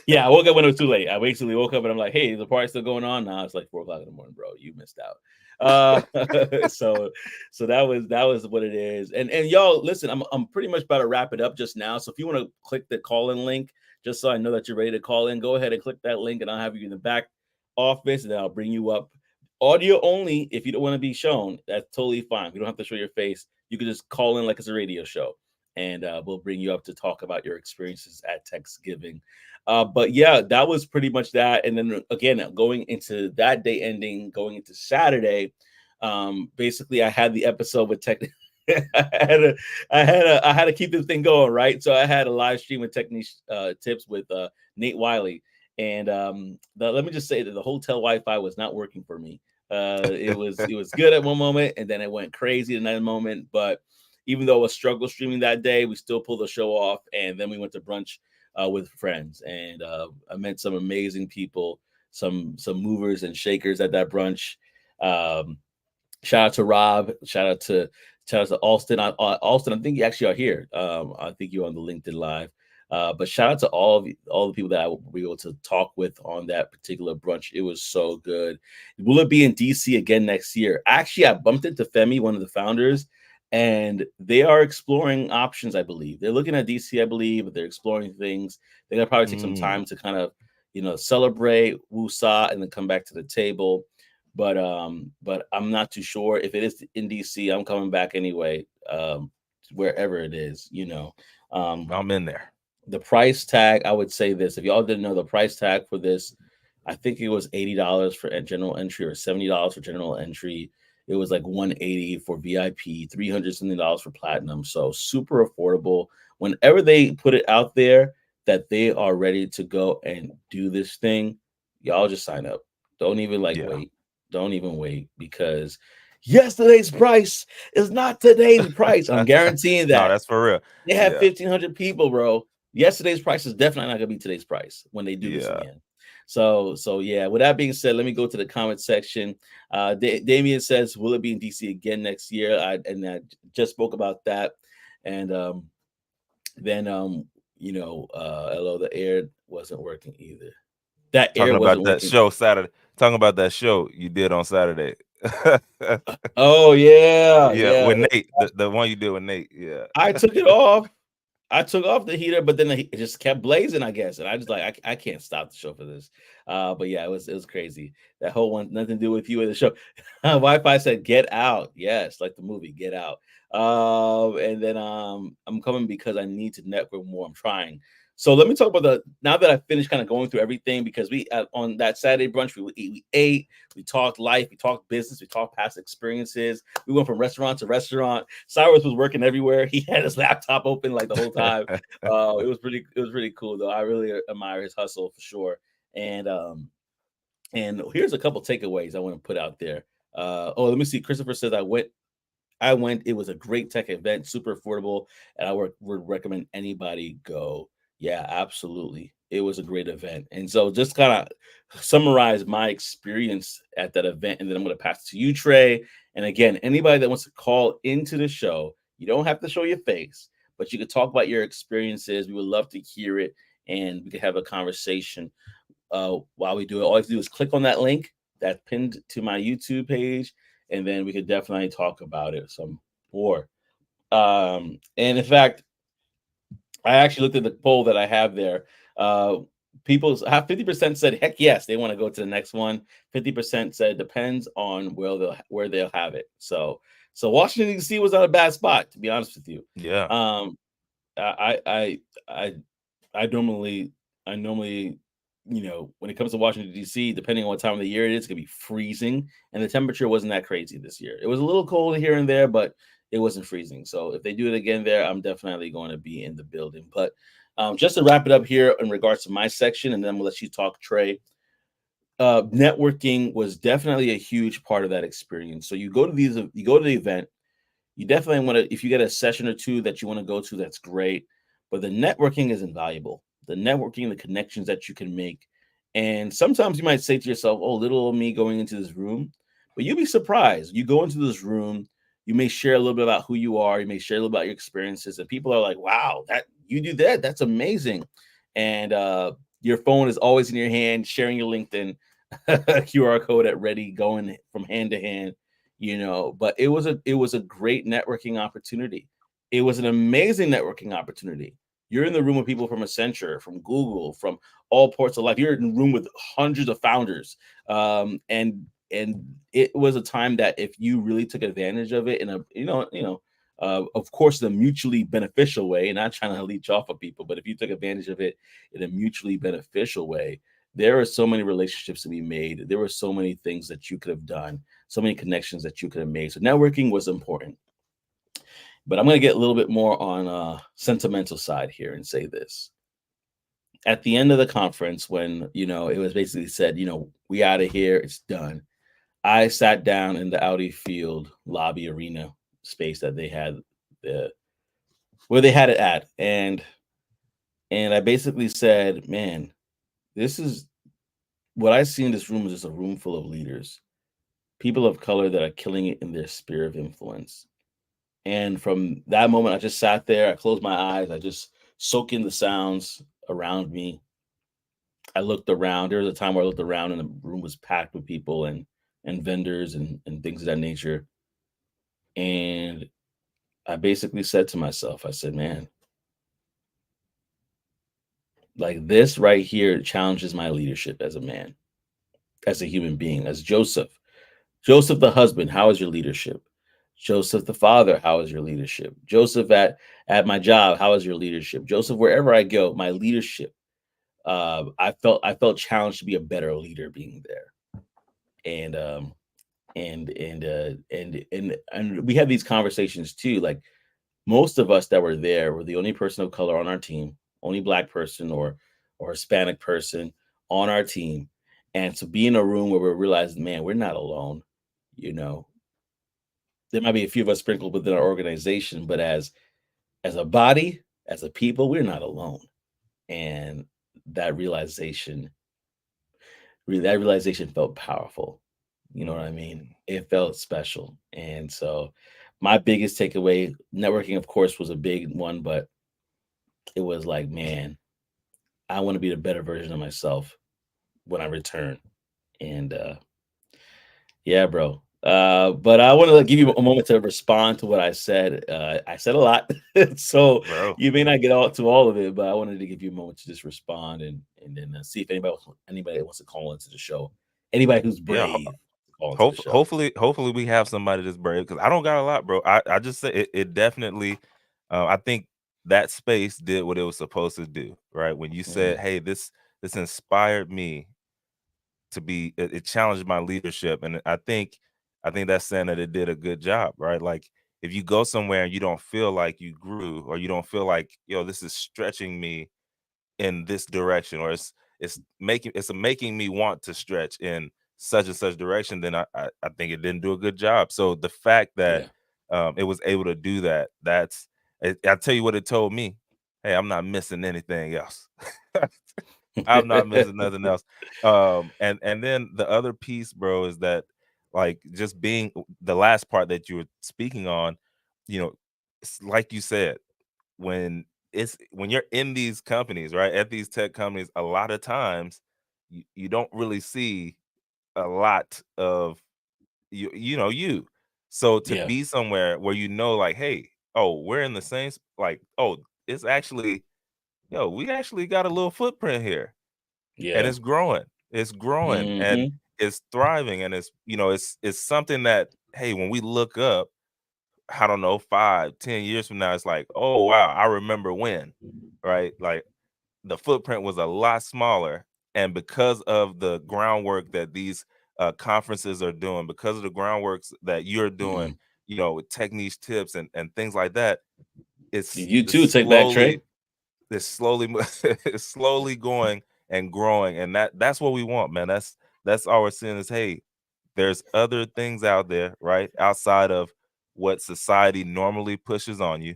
Yeah, I woke up when it was too late. I basically woke up and I'm like, hey, the party's still going on? Now it's like 4:00 in the morning, bro. You missed out. So that was what it is. And y'all, listen, I'm pretty much about to wrap it up just now. So if you want to click the call-in link, just so I know that you're ready to call in, go ahead and click that link, and I'll have you in the back office, and then I'll bring you up Audio only. If you don't want to be shown, that's totally fine. You don't have to show your face. You can just call in like it's a radio show, and we'll bring you up to talk about your experiences at Techsgiving. But yeah, that was pretty much that. And then again, going into that day ending, going into Saturday, basically I had the episode with Tech. I had to keep this thing going, right? So I had a live stream with Technique Tips with Nate Wiley, and let me just say that the hotel Wi-Fi was not working for me. It was good at one moment, and then it went crazy another moment. But even though I was struggle streaming that day, we still pulled the show off, and then we went to brunch with friends, and I met some amazing people, some movers and shakers at that brunch. Um, Shout out to Rob. Shout out to Alston. Alston, I think you actually are here. I think you're on the LinkedIn Live. But shout out to all the people that I will be able to talk with on that particular brunch. It was so good. Will it be in DC again next year? Actually, I bumped into Femi, one of the founders, and they are exploring options. I believe they're looking at DC. I believe, but they're exploring things. They're gonna probably take some time to kind of celebrate Wusa and then come back to the table. But I'm not too sure if it is in DC. I'm coming back anyway, wherever it is. I'm in there. The price tag. I would say this: if y'all didn't know, the price tag for this, I think it was $80 for general entry or $70 for general entry. It was like $180 for VIP, $300 something for platinum. So super affordable. Whenever they put it out there that they are ready to go and do this thing, y'all just sign up. Don't even wait. Don't even wait, because yesterday's price is not today's price. I'm guaranteeing that. No, that's for real. They have 1,500 people, bro. Yesterday's price is definitely not gonna be today's price when they do this again. So yeah. With that being said, let me go to the comment section. Damien says, "Will it be in DC again next year?" I just spoke about that, and then hello, the air wasn't working either. That Talking air about wasn't that working. show Saturday. Talking about that show you did on Saturday. Oh yeah. With Nate, the one you did with Nate. Yeah. I took it off. I took off the heater, but then it just kept blazing, I guess. And I just like I can't stop the show for this. But yeah, it was crazy. That whole one, nothing to do with you in the show. Wi-Fi said, "Get out." Yes, like the movie Get Out. And then I'm coming because I need to network more. I'm trying. So let me talk about now that I finished kind of going through everything, because we on that Saturday brunch we ate, we talked life, we talked business, we talked past experiences. We went from restaurant to restaurant. Cyrus was working everywhere. He had his laptop open like the whole time. It was pretty cool though. I really admire his hustle for sure. And here's a couple takeaways I want to put out there. Let me see. Christopher says I went. It was a great tech event, super affordable, and I would recommend anybody go. Yeah, absolutely. It was a great event. And so just kind of summarize my experience at that event, and then I'm going to pass it to you, Trey. And again, anybody that wants to call into the show, you don't have to show your face, but you could talk about your experiences. We would love to hear it, and we could have a conversation while we do it. All you have to do is click on that link that's pinned to my YouTube page, and then we could definitely talk about it some more. And in fact, I actually looked at the poll that I have there. People have 50% said heck yes, they want to go to the next one. 50% said it depends on where they'll have it. So Washington D.C. was not a bad spot, to be honest with you. Yeah. I normally when it comes to Washington D.C., depending on what time of the year it is, it's gonna be freezing, and the temperature wasn't that crazy this year. It was a little cold here and there, but it wasn't freezing. So if they do it again there, I'm definitely going to be in the building. But just to wrap it up here in regards to my section, and then we'll let you talk, Trey. Networking was definitely a huge part of that experience. So you go to the event, you definitely want to, if you get a session or two that you want to go to, that's great. But the networking is invaluable. The networking, the connections that you can make. And sometimes you might say to yourself, "Oh, little old me going into this room." But you'll be surprised. You go into this room, you may share a little bit about who you are, you may share a little about your experiences, and people are like, "Wow, that you do that? That's amazing." And your phone is always in your hand, sharing your LinkedIn QR code at ready, going from hand to hand. But it was a great networking opportunity. It was an amazing networking opportunity. You're in the room with people from Accenture, from Google, from all parts of life. You're in the room with hundreds of founders, and it was a time that if you really took advantage of it in a of course, the mutually beneficial way, not trying to leech off of people, but if you took advantage of it in a mutually beneficial way, there are so many relationships to be made. There were so many things that you could have done, so many connections that you could have made. So networking was important. But I'm going to get a little bit more on sentimental side here and say this. At the end of the conference, when it was basically said, we out of here, it's done. I sat down in the Audi Field lobby arena space that they had, the where they had it at, and I basically said, "Man, this is what I see in this room is just a room full of leaders, people of color that are killing it in their sphere of influence." And from that moment, I just sat there. I closed my eyes. I just soak in the sounds around me. I looked around. There was a time where I looked around and the room was packed with people and vendors and things of that nature. And I basically said to myself, I said, man, like this right here challenges my leadership as a man, as a human being, as Joseph. Joseph the husband, how is your leadership? Joseph the father, how is your leadership? Joseph at my job, how is your leadership? Joseph, wherever I go, my leadership. I felt challenged to be a better leader being there, and and we had these conversations too. Like most of us that were there were the only person of color on our team, only black person or Hispanic person on our team, and to be in a room where we realized, man, we're not alone. You know, there might be a few of us sprinkled within our organization, but as a body, as a people, we're not alone. And that realization, that realization felt powerful. You know what I mean? Mm. It felt special. And so my biggest takeaway, networking, of course, was a big one, but it was like, man, I want to be the better version of myself when I return. And yeah, bro. But I want to give you a moment to respond to what I said. I said a lot, so Bro. you may not get all to all of it, but I wanted to give you a moment to just respond and then see if anybody wants to call into the show. Anybody who's Yeah. brave to call into the show. Hopefully we have somebody that's brave because I don't got a lot, bro. I just say it definitely. I think that space did what it was supposed to do, right? When you Mhm. said, "Hey, this inspired me to be," it challenged my leadership, and I think that's saying that it did a good job, right? Like if you go somewhere and you don't feel like you grew, or you don't feel like, this is stretching me in this direction, or it's making me want to stretch in such and such direction, then I think it didn't do a good job. So the fact that Yeah. it was able to do that, I tell you what it told me. Hey, I'm not missing anything else. I'm not missing nothing else. And then the other piece, bro, is that like just being the last part that you were speaking on, you know, it's like you said, when when you're in these companies, right, at these tech companies, a lot of times you don't really see a lot of you. So to Yeah. be somewhere where like, hey, oh, we're in the same like, oh, it's actually, we actually got a little footprint here, and Yeah. it's growing. It's growing and Hmm. it's thriving, and it's something that, hey, when we look up, I don't know, 5, 10 years from now, it's like, oh wow, I remember when, right? Like the footprint was a lot smaller, and because of the groundwork that these conferences are doing, because of the groundworks that you're doing, Hmm. with techniques, tips, and things like that, You it's too. Take back, Trey. slowly it's slowly going and growing, and that's what we want, man. That's all we're seeing is, hey, there's other things out there, right, outside of what society normally pushes on you,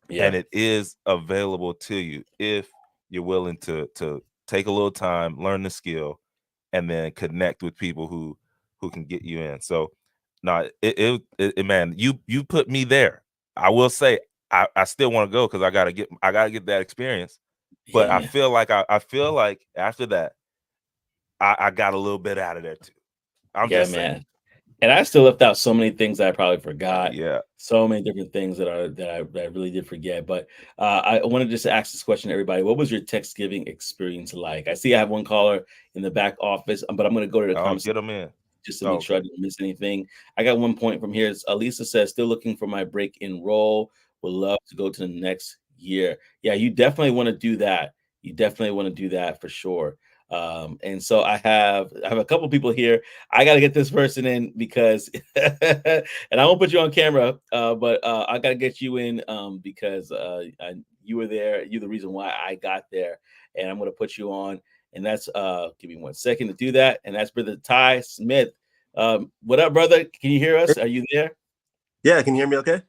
Yeah. and it is available to you if you're willing to take a little time, learn the skill, and then connect with people who can get you in. So no, man, you put me there. I will say I still want to go because I gotta get that experience. But Yeah, I man. feel like I feel like after that I got a little bit out of there too. I'm Yeah, just saying. man. And I still left out so many things that I probably forgot. Yeah. So many different things that I really did forget. But I wanted just to ask this question to everybody. What was your text giving experience like? I see I have one caller in the back office, but I'm going to go to the Oh, conversation. get them in. just to Oh, make sure I okay. didn't miss anything. I got 1 point from here. Lisa says, still looking for my break in role. Would love to go to the next year. Yeah, you definitely want to do that. You definitely want to do that for sure. And so I have a couple people here. I got to get this person in because, and I won't put you on camera, but I got to get you in because you were there. You're the reason why I got there, and I'm going to put you on. And that's give me 1 second to do that. And that's Brother Ty Smith. What up, brother? Can you hear us? Are you there? Yeah, can you hear me okay?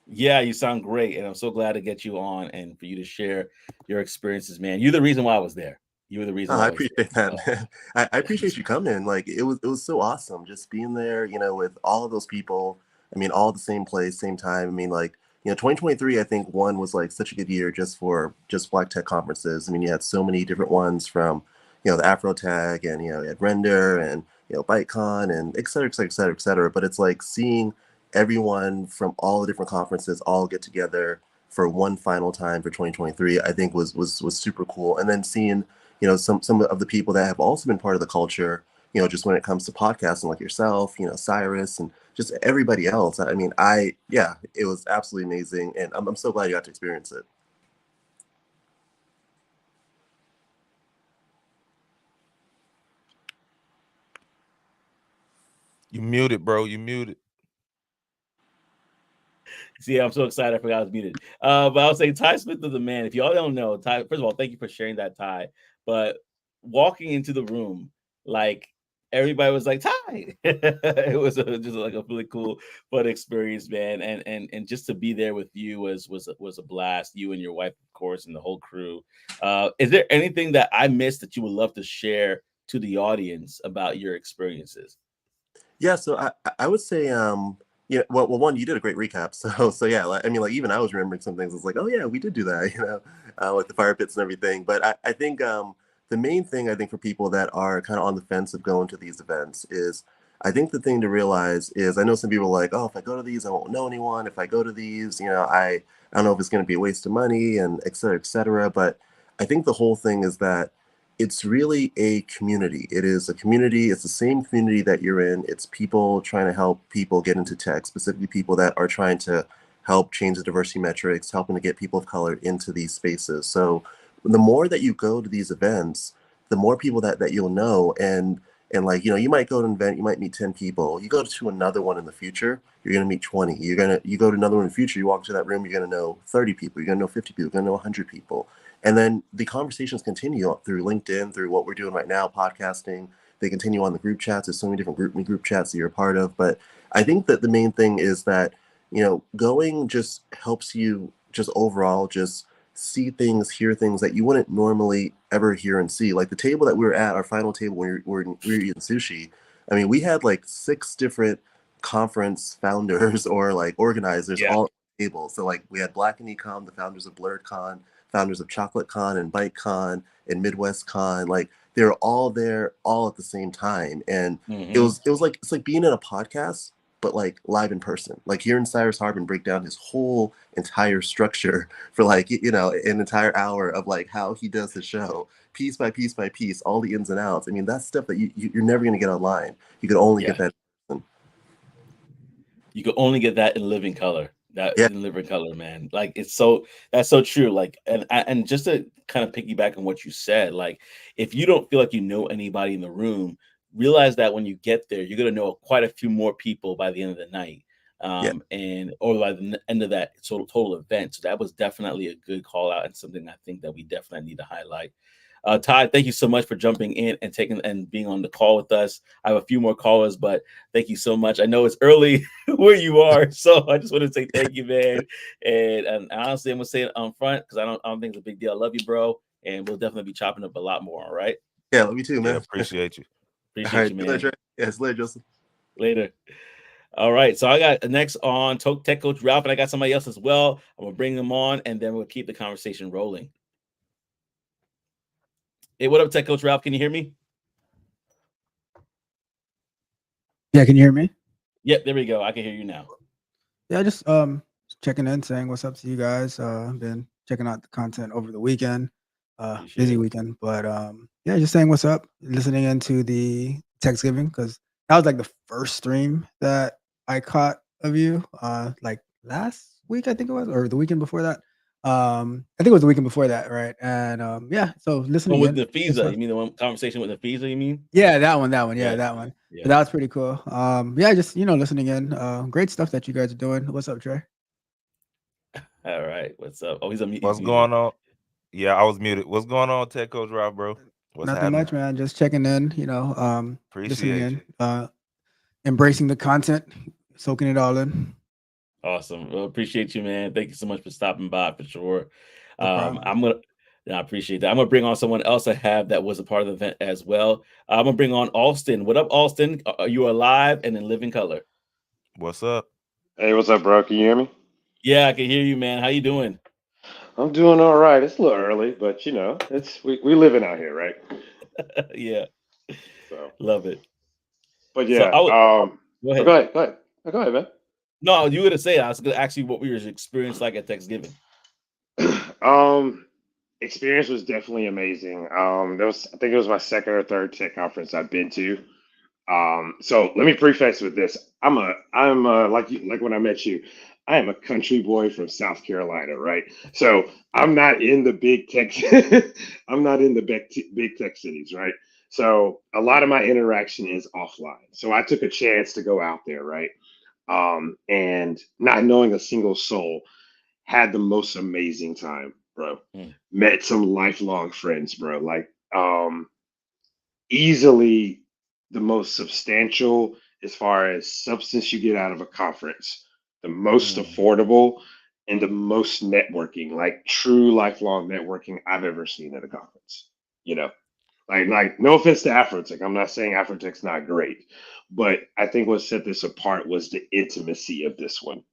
Yeah, you sound great, and I'm so glad to get you on and for you to share your experiences, man. You're the reason why I was there. You were the reason why I I was appreciate that, there. man. I appreciate you coming. Like it was so awesome just being there, with all of those people. I mean, all the same place, same time. I mean, like, 2023, I think one was like such a good year just for just Black tech conferences. I mean, you had so many different ones from, the Afro Tech and, you had Render and, ByteCon and et cetera, et cetera, et cetera, et cetera. But it's like seeing everyone from all the different conferences all get together for one final time for 2023, I think was super cool. And then seeing some of the people that have also been part of the culture, just when it comes to podcasting, like yourself, Cyrus, and just everybody else. I mean, yeah, it was absolutely amazing, and I'm so glad you got to experience it. You muted, bro. You muted. See, I'm so excited. I forgot I was muted. But I was saying Ty Smith is the man. If y'all don't know, Ty, first of all, thank you for sharing that, Ty. But walking into the room, like everybody was like, Ty. It was just like a really cool, fun experience, man. And just to be there with you was a blast. You and your wife, of course, and the whole crew. Is there anything that I missed that you would love to share to the audience about your experiences? Yeah, so I would say yeah, well, one, you did a great recap. So yeah, I mean, like, even I was remembering some things. It's like, oh yeah, we did do that, like the fire pits and everything. But I think the main thing, I think, for people that are kind of on the fence of going to these events is, I think the thing to realize is, I know some people are like, oh, if I go to these, I won't know anyone. If I go to these, I don't know if it's going to be a waste of money and et cetera, et cetera. But I think the whole thing is that it's really a community. It is a community. It's the same community that you're in. It's people trying to help people get into tech, specifically people that are trying to help change the diversity metrics, helping to get people of color into these spaces. So the more that you go to these events, the more people that you'll know. And like, you might go to an event, you might meet 10 people. You go to another one in the future, you're going to meet 20. You go to another one in the future, you walk into that room, you're going to know 30 people, you're going to know 50 people, you're going to know 100 people. And then the conversations continue through LinkedIn, through what we're doing right now, podcasting. They continue on the group chats. There's so many different group chats that you're a part of. But I think that the main thing is that, going just helps you just overall just see things, hear things that you wouldn't normally ever hear and see. Like the table that we were at, our final table when we were eating sushi. I mean, we had like 6 different conference founders or like organizers Yeah. all at the table. So like we had Black and Ecom, the founders of BlurredCon, founders of Chocolate Con and ByteCon and Midwest Con. Like they're all there all at the same time. And it was like, it's like being in a podcast, but like live in person. Like hearing Cyrus Harbin break down his whole entire structure for like, an entire hour of like how he does the show, piece by piece by piece, all the ins and outs. I mean, that's stuff that you're never going to get online. You can only get that in person. You can only get that in living color. That Yeah. in living color, man. Like that's so true. Like, and just to kind of piggyback on what you said, like if you don't feel like you know anybody in the room, realize that when you get there, you're gonna know quite a few more people by the end of the night. Yeah. And or by the end of that total event. So that was definitely a good call out and something I think that we definitely need to highlight. Todd, thank you so much for jumping in and taking and being on the call with us. I have a few more callers, but thank you so much. I know it's early where you are, so I just want to say thank you, man. And honestly, I'm gonna say it on front because I don't think it's a big deal. I love you, bro, and we'll definitely be chopping up a lot more. All right. Yeah, love you too, Yeah, man. appreciate you. All Appreciate right. you, See you later, man. Trey. Yeah, see you later, Joseph. Later. All right, so I got next on Tech Coach Ralph, and I got somebody else as well. I'm gonna bring them on, and then we'll keep the conversation rolling. Hey, what up, Tech Coach Ralph? Can you hear me? Yeah, can you hear me? Yep, there we go. I can hear you now. Yeah, just checking in, saying what's up to you guys. Been checking out the content over the weekend. Busy weekend, but yeah, just saying what's up. Listening into the Techsgiving because that was like the first stream that I caught of you, like last week, I think it was, or the weekend before that. I think it was the weekend before that, right? And yeah, so One listening with in. Nafisa. You mean the one conversation with Nafisa, you mean? Yeah, that one, Yeah. that one. Yeah. But that was pretty cool. Yeah, just listening in. Great stuff that you guys are doing. What's up, Trey? All right. What's up? Oh, he's on mute. What's going on? Yeah, I was muted. What's going on, Tech Coach Rob, bro? What's Nothing happening? much, man. Just checking in, listening Appreciate in, you. embracing the content, soaking it all in. Awesome. Well, appreciate you, man. Thank you so much for stopping by for sure. No problem. I appreciate that. I'm gonna bring on someone else I have that was a part of the event as well. I'm gonna bring on Alston. What up, Alston? Are you alive and in living color? What's up? Hey, what's up, bro? Can you hear me? Yeah, I can hear you, man. How you doing? I'm doing all right. It's a little early, but it's we living out here, right? Yeah, So, love it. but So yeah, I would go go ahead. ahead, go ahead, go ahead, man. No, you were gonna say I was gonna ask you what your experience like at Techsgiving. Experience was definitely amazing. I think it was my second or third tech conference I've been to. So let me preface with this. I'm like when I met you, I am a country boy from South Carolina, right? So I'm not in the big tech, I'm not in the big tech cities, right? So a lot of my interaction is offline. So I took a chance to go out there, right? And not knowing a single soul, had the most amazing time, bro. Mm. Met some lifelong friends, bro. Like, easily the most substantial as far as substance you get out of a conference, the most affordable, and the most networking, like true lifelong networking I've ever seen at a conference. You know, like no offense to Afrotech, I'm not saying Afrotech's not great, but I think what set this apart was the intimacy of this one,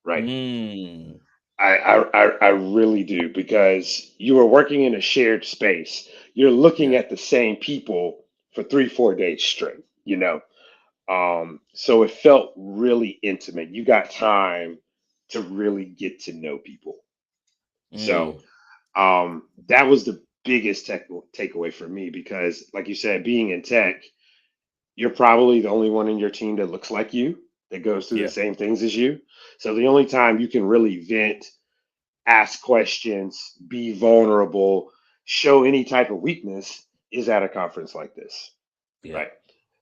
right? Mm. I really do, because you are working in a shared space. You're looking Yeah. at the same people for 3-4 days straight, So it felt really intimate. You got time to really get to know people. So Mm. that was the biggest takeaway for me, because like you said, being in tech, you're probably the only one in your team that looks like you, that goes through the Yeah. same things as you. So the only time you can really vent, ask questions, be vulnerable, show any type of weakness is at a conference like this, Yeah. right?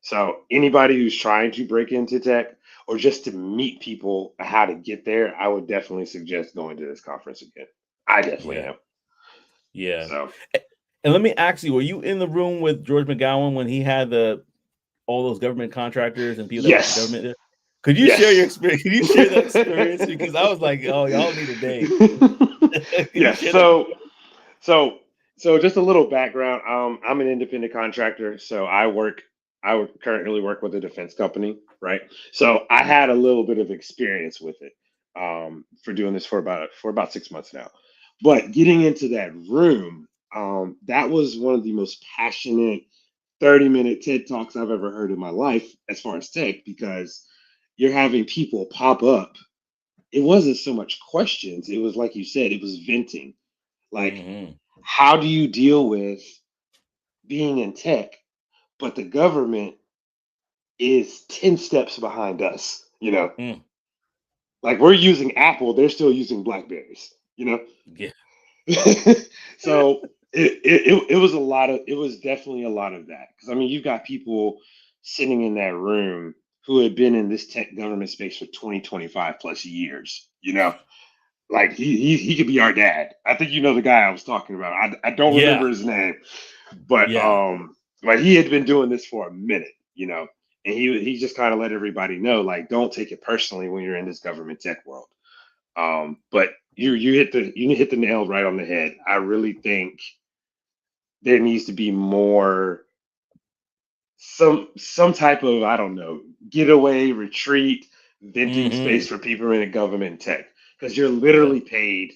So anybody who's trying to break into tech or just to meet people how to get there, I would definitely suggest going to this conference again. I definitely Yeah. am. Yeah. So And let me ask you, were you in the room with George McGowan when he had all those government contractors and people that work for yes, government there? Could you share your yes. experience? Can you share that experience? Because I was like, oh, y'all need a day. Can you Yes. share that? So just a little background. I'm an independent contractor, so I would currently work with a defense company, right? So I had a little bit of experience with it, for doing this for about 6 months now. But getting into that room, that was one of the most passionate 30-minute TED Talks I've ever heard in my life as far as tech, because you're having people pop up. It wasn't so much questions, it was like you said, it was venting. Like, Mm-hmm. how do you deal with being in tech, but the government is 10 steps behind us, Mm. Like, we're using Apple, they're still using Blackberries. Yeah. So it was it was definitely a lot of that. Because I mean, you've got people sitting in that room who had been in this tech government space for 20-25 plus years. Like, he could be our dad. I think you know the guy I was talking about. I don't Yeah. remember his name, but Yeah. he had been doing this for a minute. And he just kind of let everybody know, like, don't take it personally when you're in this government tech world. But you hit the nail right on the head. I really think there needs to be more, some type of, I don't know, getaway, retreat, venting Mm-hmm. space for people in the government tech, because you're Yeah. literally paid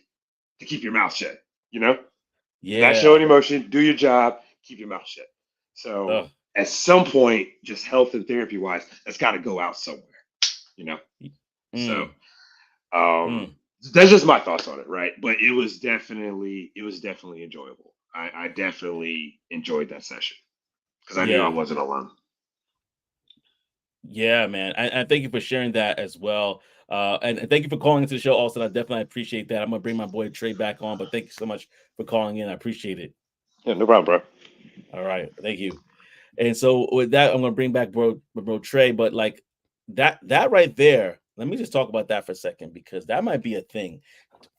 to keep your mouth shut. You know, not show Yeah. any emotion, do your job, keep your mouth shut. So Oh. at some point, just health and therapy wise, that's got to go out somewhere. You know, so Mm. um, Mm. that's just my thoughts on it, right? But it was definitely enjoyable. I definitely enjoyed that session because I knew I Yeah. wasn't alone. Yeah, man. And thank you for sharing that as well. And thank you for calling into the show, Austin. I definitely appreciate that. I'm gonna bring my boy Trey back on, but thank you so much for calling in. I appreciate it. Yeah, no problem, bro. All right, thank you. And so with that, I'm gonna bring back bro Trey. But like that right there, let me just talk about that for a second because that might be a thing.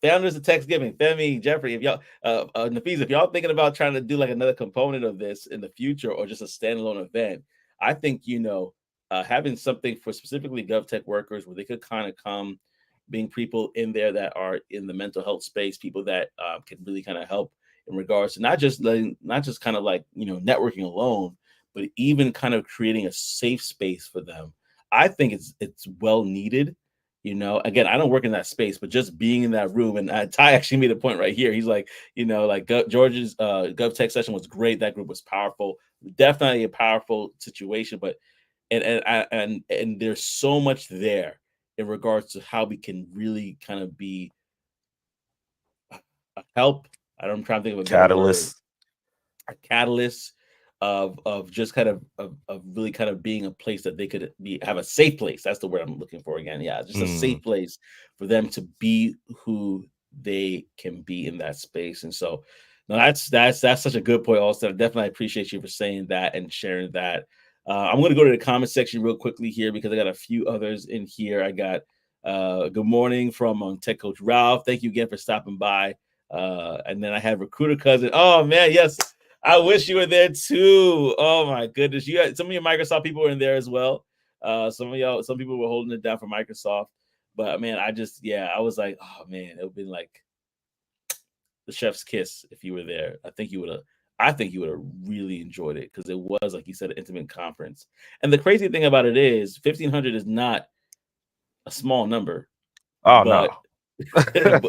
Founders of Techsgiving, Femi, Jeffrey, if y'all, Nafis, if y'all thinking about trying to do like another component of this in the future or just a standalone event, I think having something for specifically GovTech workers where they could kind of come, being people in there that are in the mental health space, people that can really kind of help in regards to not just kind of like networking alone, but even kind of creating a safe space for them. I think it's well needed. Again, I don't work in that space, but just being in that room, and Ty actually made a point right here. He's like, George's GovTech session was great. That group was powerful, definitely a powerful situation. But and there's so much there in regards to how we can really kind of be a help. I'm trying to think of a better word. A catalyst of just kind of really kind of being a place that they could have a safe place. That's the word I'm looking for again. Yeah, just a safe place for them to be who they can be in that space. And so no, that's such a good point, Austin. I definitely appreciate you for saying that and sharing that. I'm going to go to the comment section real quickly here because I got a few others in here. I got good morning from Tech Coach Ralph. Thank you again for stopping by. And then I have recruiter cousin. Oh man, yes. I wish you were there too. Oh my goodness. Some of your Microsoft people were in there as well. Some people were holding it down for Microsoft. But man, I was like, oh man, it would have been like the chef's kiss if you were there. I think you would have really enjoyed it because it was, like you said, an intimate conference. And the crazy thing about it is 1,500 is not a small number. Oh but, no.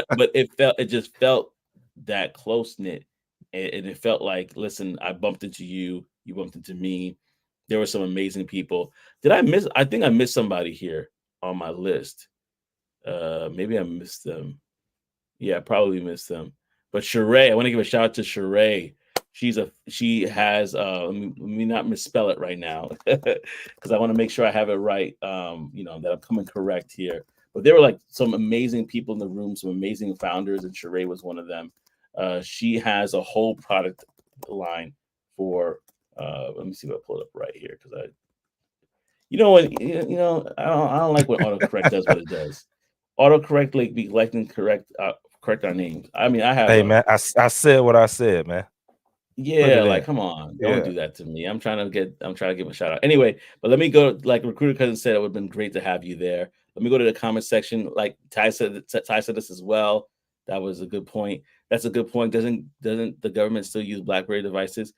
but it just felt that close knit. And it felt like, listen, I bumped into you, you bumped into me. There were some amazing people. I think I missed somebody here on my list. Maybe I missed them. Yeah, I probably missed them. But Sheree, I want to give a shout out to Sheree. She has let me not misspell it right now because I want to make sure I have it right. That I'm coming correct here. But there were like some amazing people in the room, some amazing founders, and Sheree was one of them. She has a whole product line for let me see if I pull it up right here because I don't like when autocorrect does what it does. Autocorrect like can correct our names. I mean, I have man, I said what I said, man. Yeah, like come on, don't do that to me. I'm trying to give a shout out. Anyway, but let me go. Like recruiter cousin said, it would have been great to have you there. Let me go to the comment section. Like Ty said this as well. That was a good point. That's a good point. Doesn't the government still use BlackBerry devices?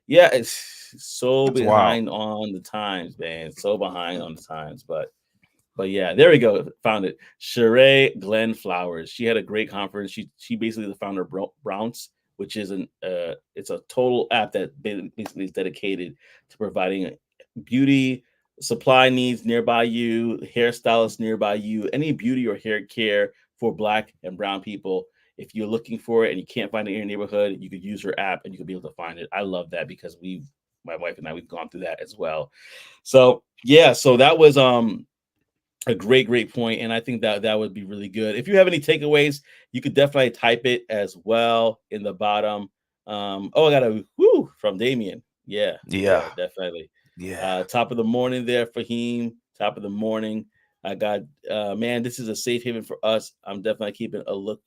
Yeah, it's so behind on the times, man. So behind on the times, but yeah, there we go. Found it. Sheree Glenn Flowers. She had a great conference. She basically the founder of Brownce, which is it's a total app that basically is dedicated to providing beauty supply needs nearby you, hairstylists nearby you, any beauty or hair care for Black and Brown people. If you're looking for it and you can't find it in your neighborhood, you could use her app and you could be able to find it. I love that because my wife and I, we've gone through that as well. So yeah, so that was a great point, and I think that would be really good. If you have any takeaways, you could definitely type it as well in the bottom. I got a woo from Damien. Yeah, definitely. Yeah. Top of the morning there, Fahim. Top of the morning. I got man, this is a safe haven for us. I'm definitely keeping a look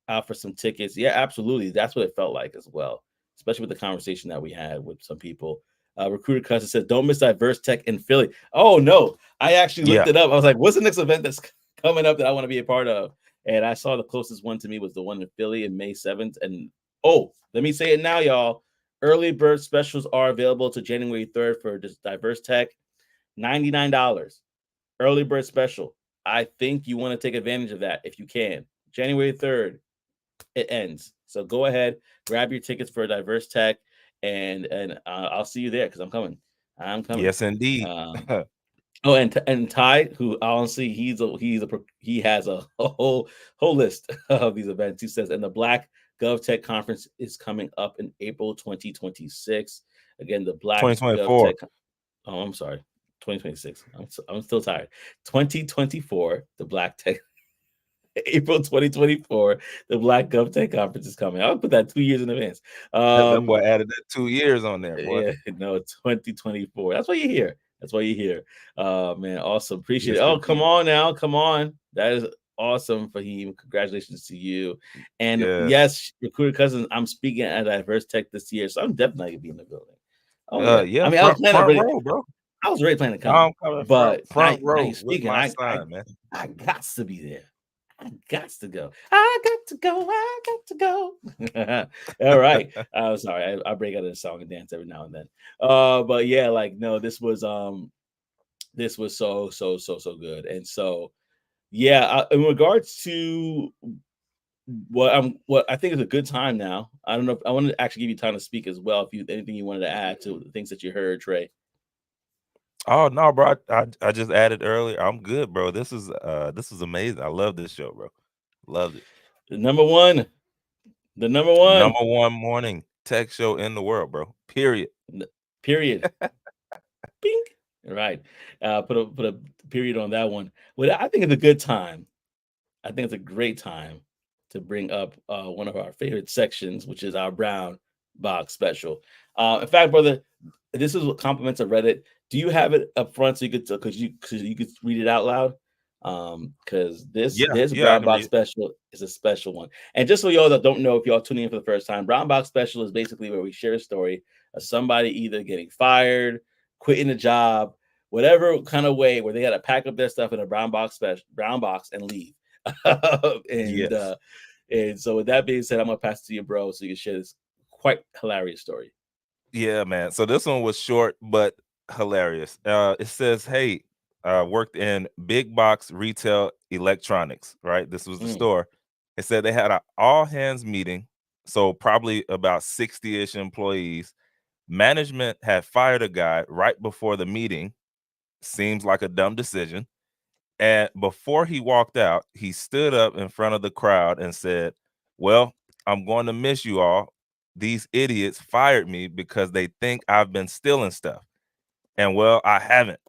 out for some tickets. Yeah, absolutely. That's what it felt like as well, especially with the conversation that we had with some people. Recruiter Cousin said, don't miss Diverse Tech in Philly. Oh, no. I actually looked it up. I was like, what's the next event that's coming up that I want to be a part of? And I saw the closest one to me was the one in Philly in May 7th. And, let me say it now, y'all. Early bird specials are available to January 3rd for Diverse Tech. $99. Early bird special. I think you want to take advantage of that if you can. January 3rd, it ends. So go ahead, grab your tickets for Diverse Tech. And I'll see you there because I'm coming. Yes, indeed. And Ty, who honestly he has a whole list of these events. He says, and the Black GovTech conference is coming up in April 2026. Again, the Black 2024. GovTech. Oh, I'm sorry. 2026. I'm still tired. 2024, the Black Tech. April 2024, the Black GovTech conference is coming. I'll put that 2 years in advance. That boy added that 2 years on there, boy. Yeah, no, 2024. That's why you're here. That's why you're here. Man, awesome. Appreciate it. Mr. Oh, come T. on now. Come on. That is awesome, Fahim. Congratulations to you. And Yes. yes, Recruiter Cousins, I'm speaking at Diverse Tech this year, so I'm definitely gonna be in the building. Oh yeah. I mean, I was planning front already, row, bro. I was already planning to I'm come, coming but front now row you're with speaking. my sign, man. I got to be there. I got to go. I got to go. I got to go. All right. I'm sorry. I break out in a song and dance every now and then. But yeah, like no, this was so good. And so yeah, in regards to what I think is a good time now. I don't know if I want to actually give you time to speak as well. If you anything you wanted to add to the things that you heard, Trey. Oh no, bro. I just added earlier. I'm good, bro. This is amazing. I love this show, bro. Loved it. The number one morning tech show in the world, bro. Period. Period. Bing. Right. Put a period on that one. Well, I think it's a good time. I think it's a great time to bring up one of our favorite sections, which is our Brown Box special. In fact, brother, this is what compliments of Reddit. Do you have it up front so you could read it out loud? Because this Brown Box special is a special one. And just so y'all that don't know, if y'all tuning in for the first time, Brown Box special is basically where we share a story of somebody either getting fired, quitting a job, whatever kind of way where they got to pack up their stuff in a brown box and leave. And so with that being said, I'm gonna pass it to you, bro, so you can share this quite hilarious story. Yeah, man. So this one was short but hilarious. It says, hey, worked in big box retail electronics, right? This was the store. It said they had an all hands meeting, so probably about 60-ish employees. Management had fired a guy right before the meeting. Seems like a dumb decision. And before he walked out, he stood up in front of the crowd and said, well, I'm going to miss you all. These idiots fired me because they think I've been stealing stuff. And well, I haven't.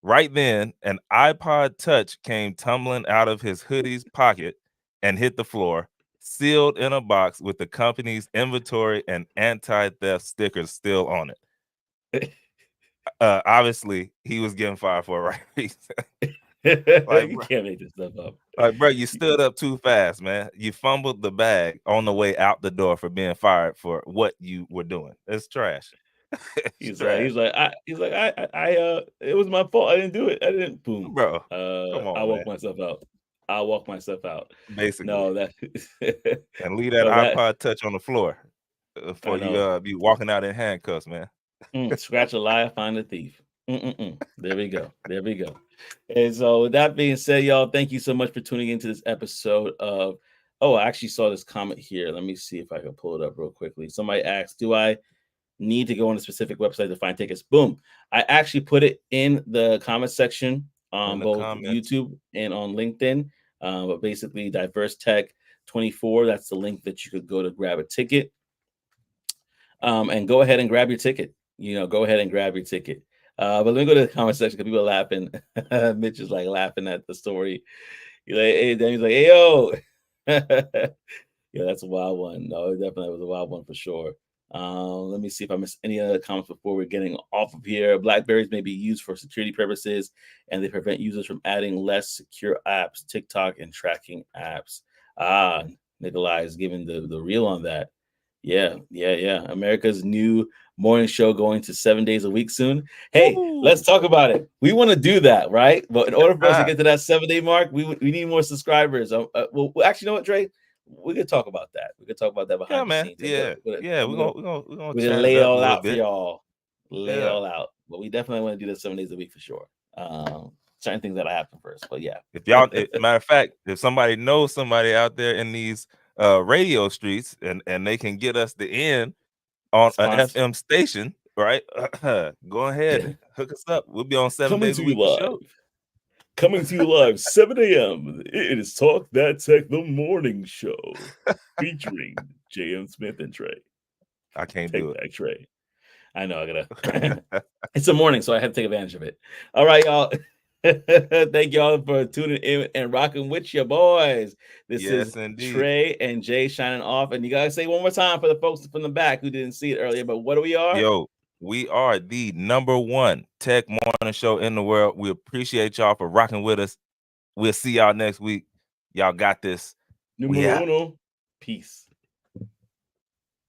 Right then, an iPod Touch came tumbling out of his hoodie's pocket and hit the floor, sealed in a box with the company's inventory and anti-theft stickers still on it. Obviously, he was getting fired for a right reason. Like, you can't make this stuff up. Like, bro, you stood up too fast, man. You fumbled the bag on the way out the door for being fired for what you were doing. It's trash. He's like, it was my fault. I didn't do it. I didn't. Boom, bro. Come on, I walk myself out. Basically, no, that and leave that iPod Touch on the floor for you be walking out in handcuffs, man. Scratch a liar, find a thief. There we go. And so with that being said, y'all, thank you so much for tuning into this episode of. Oh, I actually saw this comment here. Let me see if I can pull it up real quickly. Somebody asked, do I need to go on a specific website to find tickets? Boom. I actually put it in the comment section on both YouTube and on LinkedIn. But basically, Diverse Tech 24, that's the link that you could go to grab a ticket. And go ahead and grab your ticket. Go ahead and grab your ticket. But let me go to the comment section because people are laughing. Mitch is like laughing at the story. He's like, hey, then he's like, hey, yo. Yeah, that's a wild one. No, it definitely was a wild one for sure. Let me see if I missed any other comments before we're getting off of here. BlackBerries may be used for security purposes, and they prevent users from adding less secure apps, TikTok, and tracking apps. Nikolai is giving the reel on that. Yeah. America's new morning show going to 7 days a week soon. Hey, let's talk about it. We want to do that, right? But in order for us to get to that 7-day mark, we need more subscribers. Well, actually, you know what, Trey? We could talk about that. We could talk about that behind the scenes. We're gonna lay it all out for y'all. Lay it all out. But we definitely want to do this 7 days a week for sure. Certain things that happen first. But yeah. If y'all, matter of fact, if somebody knows somebody out there in these radio streets and they can get us the end on an FM station, right? Go ahead and hook us up. We'll be on 7 days a week show. Coming to you live, 7 a.m. It is Talk That Tech, the morning show, featuring J.M. Smith and Trey. I can't do it. Trey. I know. I gotta. It's the morning, so I had to take advantage of it. All right, y'all. Thank y'all for tuning in and rocking with your boys. This Yes, is indeed. Trey and Jay shining off. And you gotta say one more time for the folks from the back who didn't see it earlier. But what do we are? Yo, we are the #1 tech morning show in the world. We appreciate y'all for rocking with us. We'll see y'all next week. Y'all got this. Numero uno. Peace.